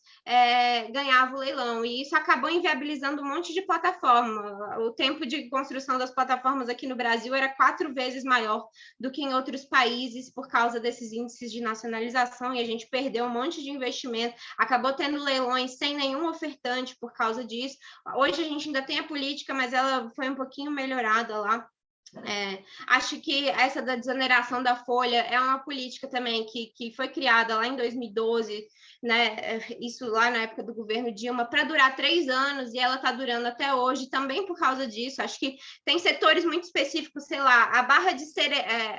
ganhava o leilão, e isso acabou inviabilizando um monte de plataforma. O tempo de construção das plataformas aqui no Brasil era 4 vezes maior do que em outros países por causa desses índices de nacionalização, e a gente perdeu um monte de investimento, acabou tendo leilões sem nenhum ofertante por causa disso. Hoje a gente ainda tem a política, mas ela foi um pouquinho melhorada lá. Acho que essa da desoneração da folha é uma política também que foi criada lá em 2012, né? Isso lá na época do governo Dilma, para durar 3 anos, e ela está durando até hoje também por causa disso. Acho que tem setores muito específicos, sei lá, a barra de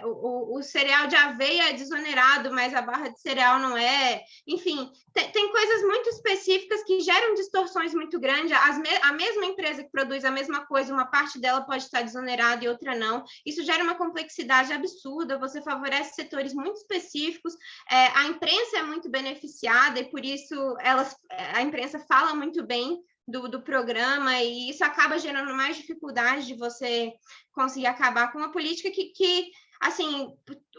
o cereal de aveia é desonerado, mas a barra de cereal não é. Enfim, tem coisas muito específicas que geram distorções muito grandes. A mesma empresa que produz a mesma coisa, uma parte dela pode estar desonerada e outra não. Isso gera uma complexidade absurda, você favorece setores muito específicos, a imprensa é muito beneficiada, e por isso a imprensa fala muito bem do programa, e isso acaba gerando mais dificuldade de você conseguir acabar com uma política que assim,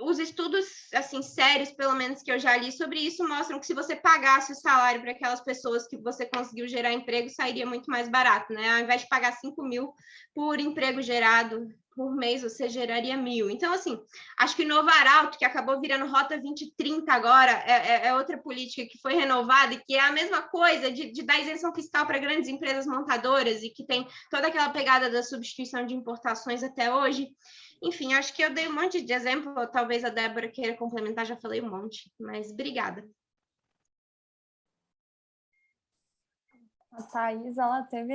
os estudos assim sérios, pelo menos que eu já li sobre isso, mostram que se você pagasse o salário para aquelas pessoas que você conseguiu gerar emprego, sairia muito mais barato, né? Ao invés de pagar 5 mil por emprego gerado por mês, você geraria 1.000. Então, assim, acho que o Novo Arauto, que acabou virando Rota 2030 agora, é outra política que foi renovada, e que é a mesma coisa de dar isenção fiscal para grandes empresas montadoras, e que tem toda aquela pegada da substituição de importações até hoje. Enfim, acho que eu dei um monte de exemplo, talvez a Débora queira complementar, já falei um monte, mas obrigada. A Thaís, ela teve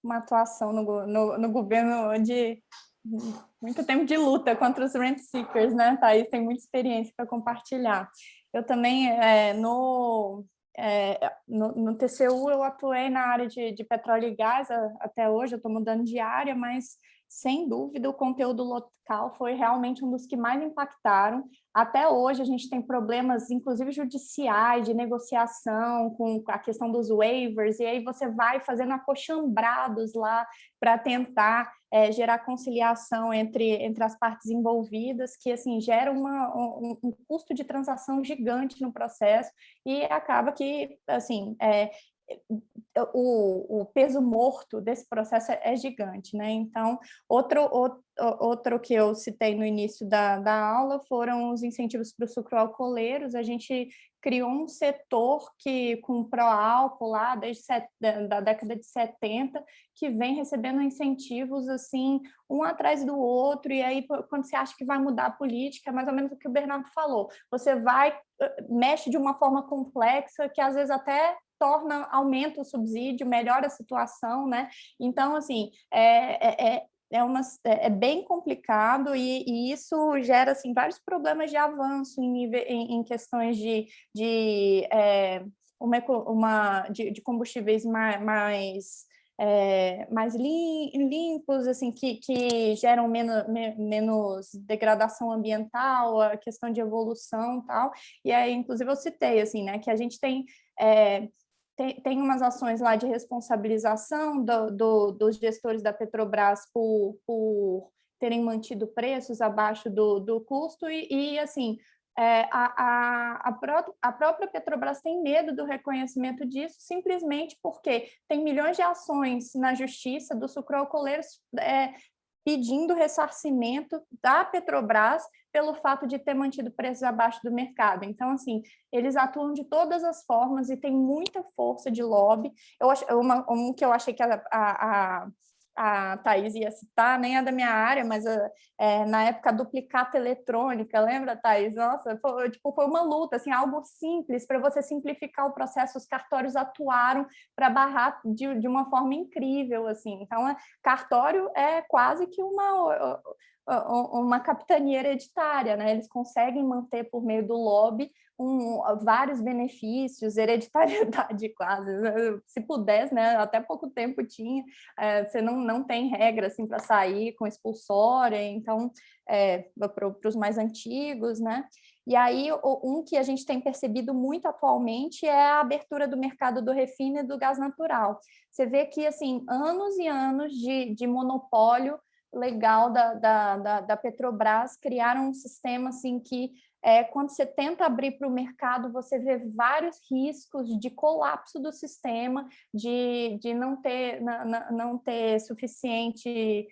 uma atuação no governo de muito tempo de luta contra os rent seekers, né? Thaís tem muita experiência para compartilhar. Eu também, no TCU, eu atuei na área de petróleo e gás até hoje, eu estou mudando de área, mas sem dúvida, o conteúdo local foi realmente um dos que mais impactaram. Até hoje, a gente tem problemas, inclusive judiciais, de negociação, com a questão dos waivers, e aí você vai fazendo acochambrados lá para tentar gerar conciliação entre as partes envolvidas, que assim, gera um custo de transação gigante no processo, e acaba que, assim, o peso morto desse processo é gigante, né? Então, outro que eu citei no início da aula foram os incentivos para os sucroalcooleiros. A gente criou um setor com pró-álcool lá desde da década de 70, que vem recebendo incentivos assim, um atrás do outro, e aí quando você acha que vai mudar a política, é mais ou menos o que o Bernardo falou, você mexe de uma forma complexa, que às vezes até aumenta o subsídio, melhora a situação, né? Então, assim, é bem complicado e isso gera assim, vários problemas de avanço em questões de combustíveis mais limpos, assim, que geram menos degradação ambiental, a questão de evolução e tal. E aí, inclusive, eu citei, assim, né, que a gente tem umas ações lá de responsabilização dos gestores da Petrobras por terem mantido preços abaixo do custo e assim, a própria Petrobras tem medo do reconhecimento disso, simplesmente porque tem milhões de ações na justiça dos sucroalcooleiros pedindo ressarcimento da Petrobras pelo fato de ter mantido preços abaixo do mercado. Então, assim, eles atuam de todas as formas e tem muita força de lobby. Um que eu achei que a Thaís ia citar, nem é da minha área, mas na época a duplicata eletrônica, lembra, Thaís? Nossa, foi uma luta, assim, algo simples para você simplificar o processo, os cartórios atuaram para barrar de uma forma incrível, assim. Então, cartório é quase que uma capitania hereditária, né? Eles conseguem manter por meio do lobby vários benefícios, hereditariedade quase, se pudesse, né? Até pouco tempo tinha, você não tem regra assim para sair com expulsória, então para os mais antigos, né? E aí um que a gente tem percebido muito atualmente é a abertura do mercado do refino e do gás natural. Você vê que assim anos e anos de monopólio legal da Petrobras criaram um sistema assim que quando você tenta abrir para o mercado, você vê vários riscos de colapso do sistema, de não ter suficiente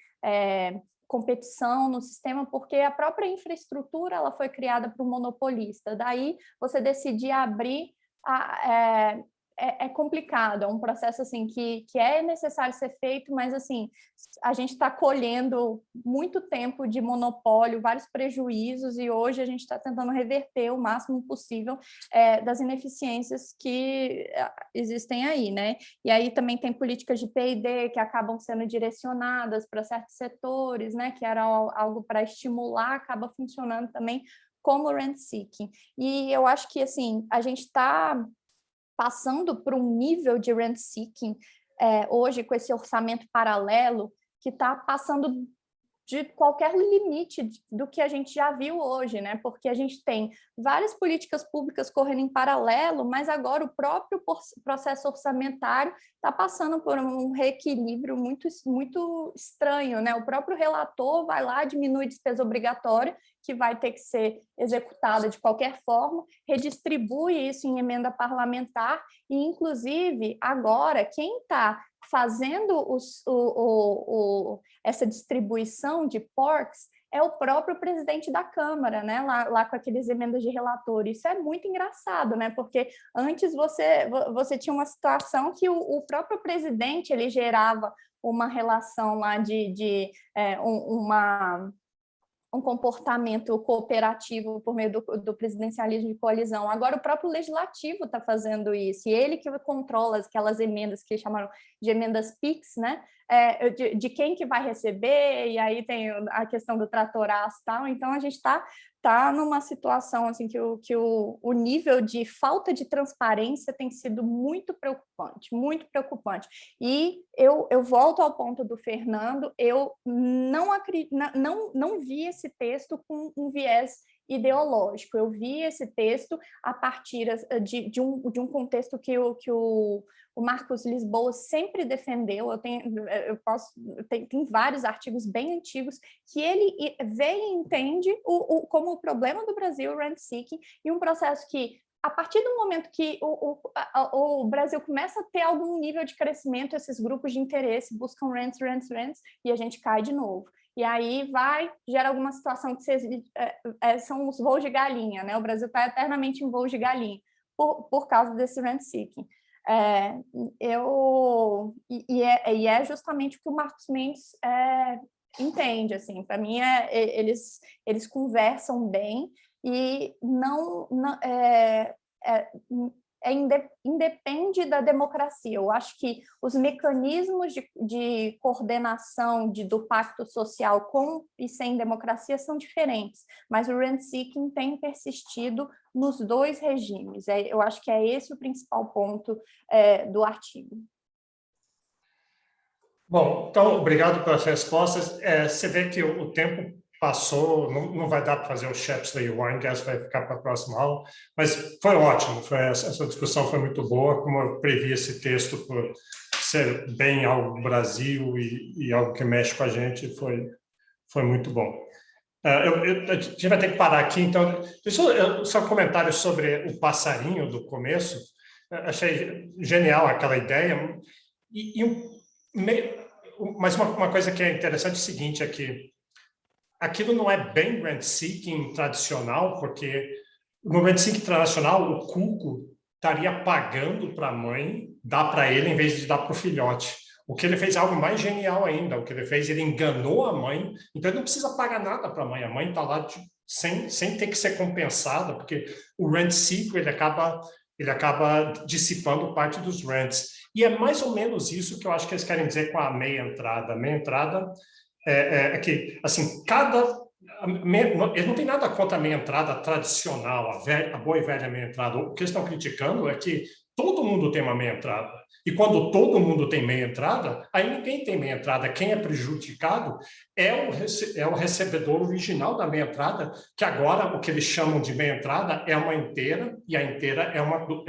competição no sistema, porque a própria infraestrutura ela foi criada para o monopolista. Daí, você decidir abrir é complicado, é um processo assim que é necessário ser feito, mas assim a gente está colhendo muito tempo de monopólio, vários prejuízos, e hoje a gente está tentando reverter o máximo possível das ineficiências que existem aí, né? E aí também tem políticas de P&D que acabam sendo direcionadas para certos setores, né? Que era algo para estimular, acaba funcionando também como rent seeking. E eu acho que assim a gente está passando por um nível de rent seeking hoje com esse orçamento paralelo que está passando de qualquer limite do que a gente já viu hoje, né? Porque a gente tem várias políticas públicas correndo em paralelo, mas agora o próprio processo orçamentário está passando por um reequilíbrio muito, muito estranho, né? O próprio relator vai lá, diminui despesa obrigatória, que vai ter que ser executada de qualquer forma, redistribui isso em emenda parlamentar e, inclusive, agora, quem está fazendo essa distribuição de PORCs é o próprio presidente da Câmara, né? Lá com aqueles emendas de relator. Isso é muito engraçado, né? Porque antes você tinha uma situação que o próprio presidente ele gerava uma relação lá um comportamento cooperativo por meio do presidencialismo de coalizão. Agora, o próprio legislativo está fazendo isso, e ele que controla aquelas emendas que chamaram de emendas PIX, né? de quem que vai receber, e aí tem a questão do tratoraço e tal. Então, a gente está numa situação assim, que o nível de falta de transparência tem sido muito preocupante, muito preocupante. E eu volto ao ponto do Fernando, eu não vi esse texto com um viés ideológico, eu vi esse texto a partir de um contexto que o Marcos Lisboa sempre defendeu. Tem vários artigos bem antigos que ele vê e entende como o problema do Brasil, o rent-seeking, e um processo que, a partir do momento que o Brasil começa a ter algum nível de crescimento, esses grupos de interesse buscam rents, e a gente cai de novo. E aí gera alguma situação que são os voos de galinha, né? O Brasil está eternamente em voos de galinha, por causa desse rent-seeking. É justamente o que o Marcos Mendes entende, assim. Para mim, eles conversam bem e independe da democracia. Eu acho que os mecanismos de coordenação do pacto social com e sem democracia são diferentes, mas o rent-seeking tem persistido nos dois regimes. Eu acho que é esse o principal ponto do artigo. Bom, então, obrigado pelas respostas. Você vê que o tempo passou, não vai dar para fazer o Shapsley e o Weingast, vai ficar para a próxima aula, mas foi ótimo, essa discussão foi muito boa, como eu previ esse texto por ser bem algo do Brasil e algo que mexe com a gente, foi muito bom. A gente vai ter que parar aqui, então, só um comentário sobre o passarinho do começo. Achei genial aquela ideia, mas uma coisa que é interessante é o seguinte, é que aquilo não é bem rent-seeking tradicional, porque no rent-seeking tradicional, o cuco estaria pagando para a mãe, dar para ele, em vez de dar para o filhote. O que ele fez é algo mais genial ainda. O que ele fez, ele enganou a mãe, então ele não precisa pagar nada para a mãe está lá sem ter que ser compensada, porque o rent-seeking ele acaba dissipando parte dos rents. E é mais ou menos isso que eu acho que eles querem dizer com a meia entrada. A meia entrada é que, assim, eles não tem nada contra a meia entrada tradicional, a boa e velha meia entrada. O que eles estão criticando é que todo mundo tem uma meia entrada. E quando todo mundo tem meia entrada, aí ninguém tem meia entrada. Quem é prejudicado é o recebedor original da meia entrada, que agora o que eles chamam de meia entrada é uma inteira, e a inteira é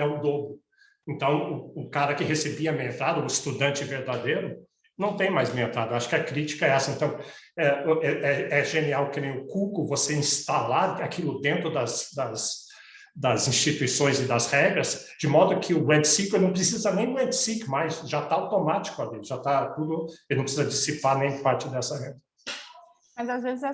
o dobro. Então, o cara que recebia a meia entrada, o estudante verdadeiro, não tem mais meia entrada. Acho que a crítica é essa. Então, é genial que nem o cuco, você instalar aquilo dentro das instituições e das regras, de modo que o rent-seeker não precisa nem rent-seek mais, já está automático ali, já está tudo, ele não precisa dissipar nem parte dessa renda. Mas, às vezes,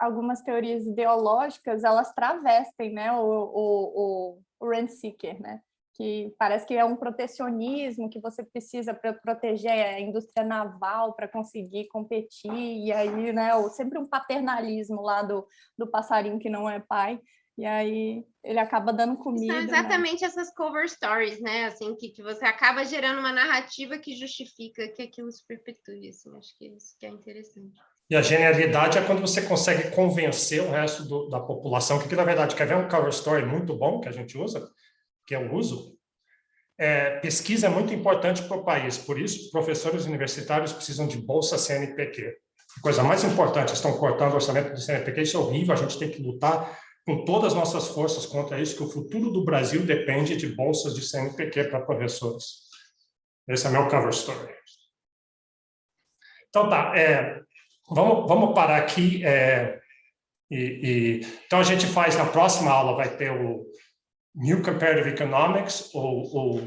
algumas teorias ideológicas, elas travestem, né, o rent-seeker, né? Que parece que é um protecionismo, que você precisa proteger a indústria naval para conseguir competir, e aí, né, sempre um paternalismo lá do passarinho que não é pai, e aí ele acaba dando comida. São exatamente essas cover stories, né, assim, que você acaba gerando uma narrativa que justifica que aquilo se perpetue, assim, acho que isso que é interessante. E a genialidade é quando você consegue convencer o resto da população, que na verdade, quer ver um cover story muito bom que a gente usa? Que eu uso, pesquisa é muito importante para o país, por isso professores universitários precisam de bolsa CNPq. A coisa mais importante, estão cortando o orçamento do CNPq, isso é horrível, a gente tem que lutar com todas as nossas forças contra isso, que o futuro do Brasil depende de bolsas de CNPq para professores. Esse é meu cover story. Então tá, vamos parar aqui, então a gente faz, na próxima aula vai ter o New Comparative Economics, o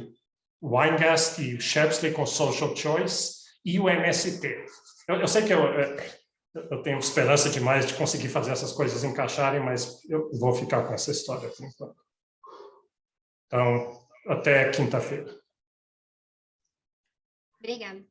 Weingast e o Shapsley com Social Choice, e o MST. Eu sei que eu tenho esperança demais de conseguir fazer essas coisas encaixarem, mas eu vou ficar com essa história por enquanto. Então, até quinta-feira. Obrigada.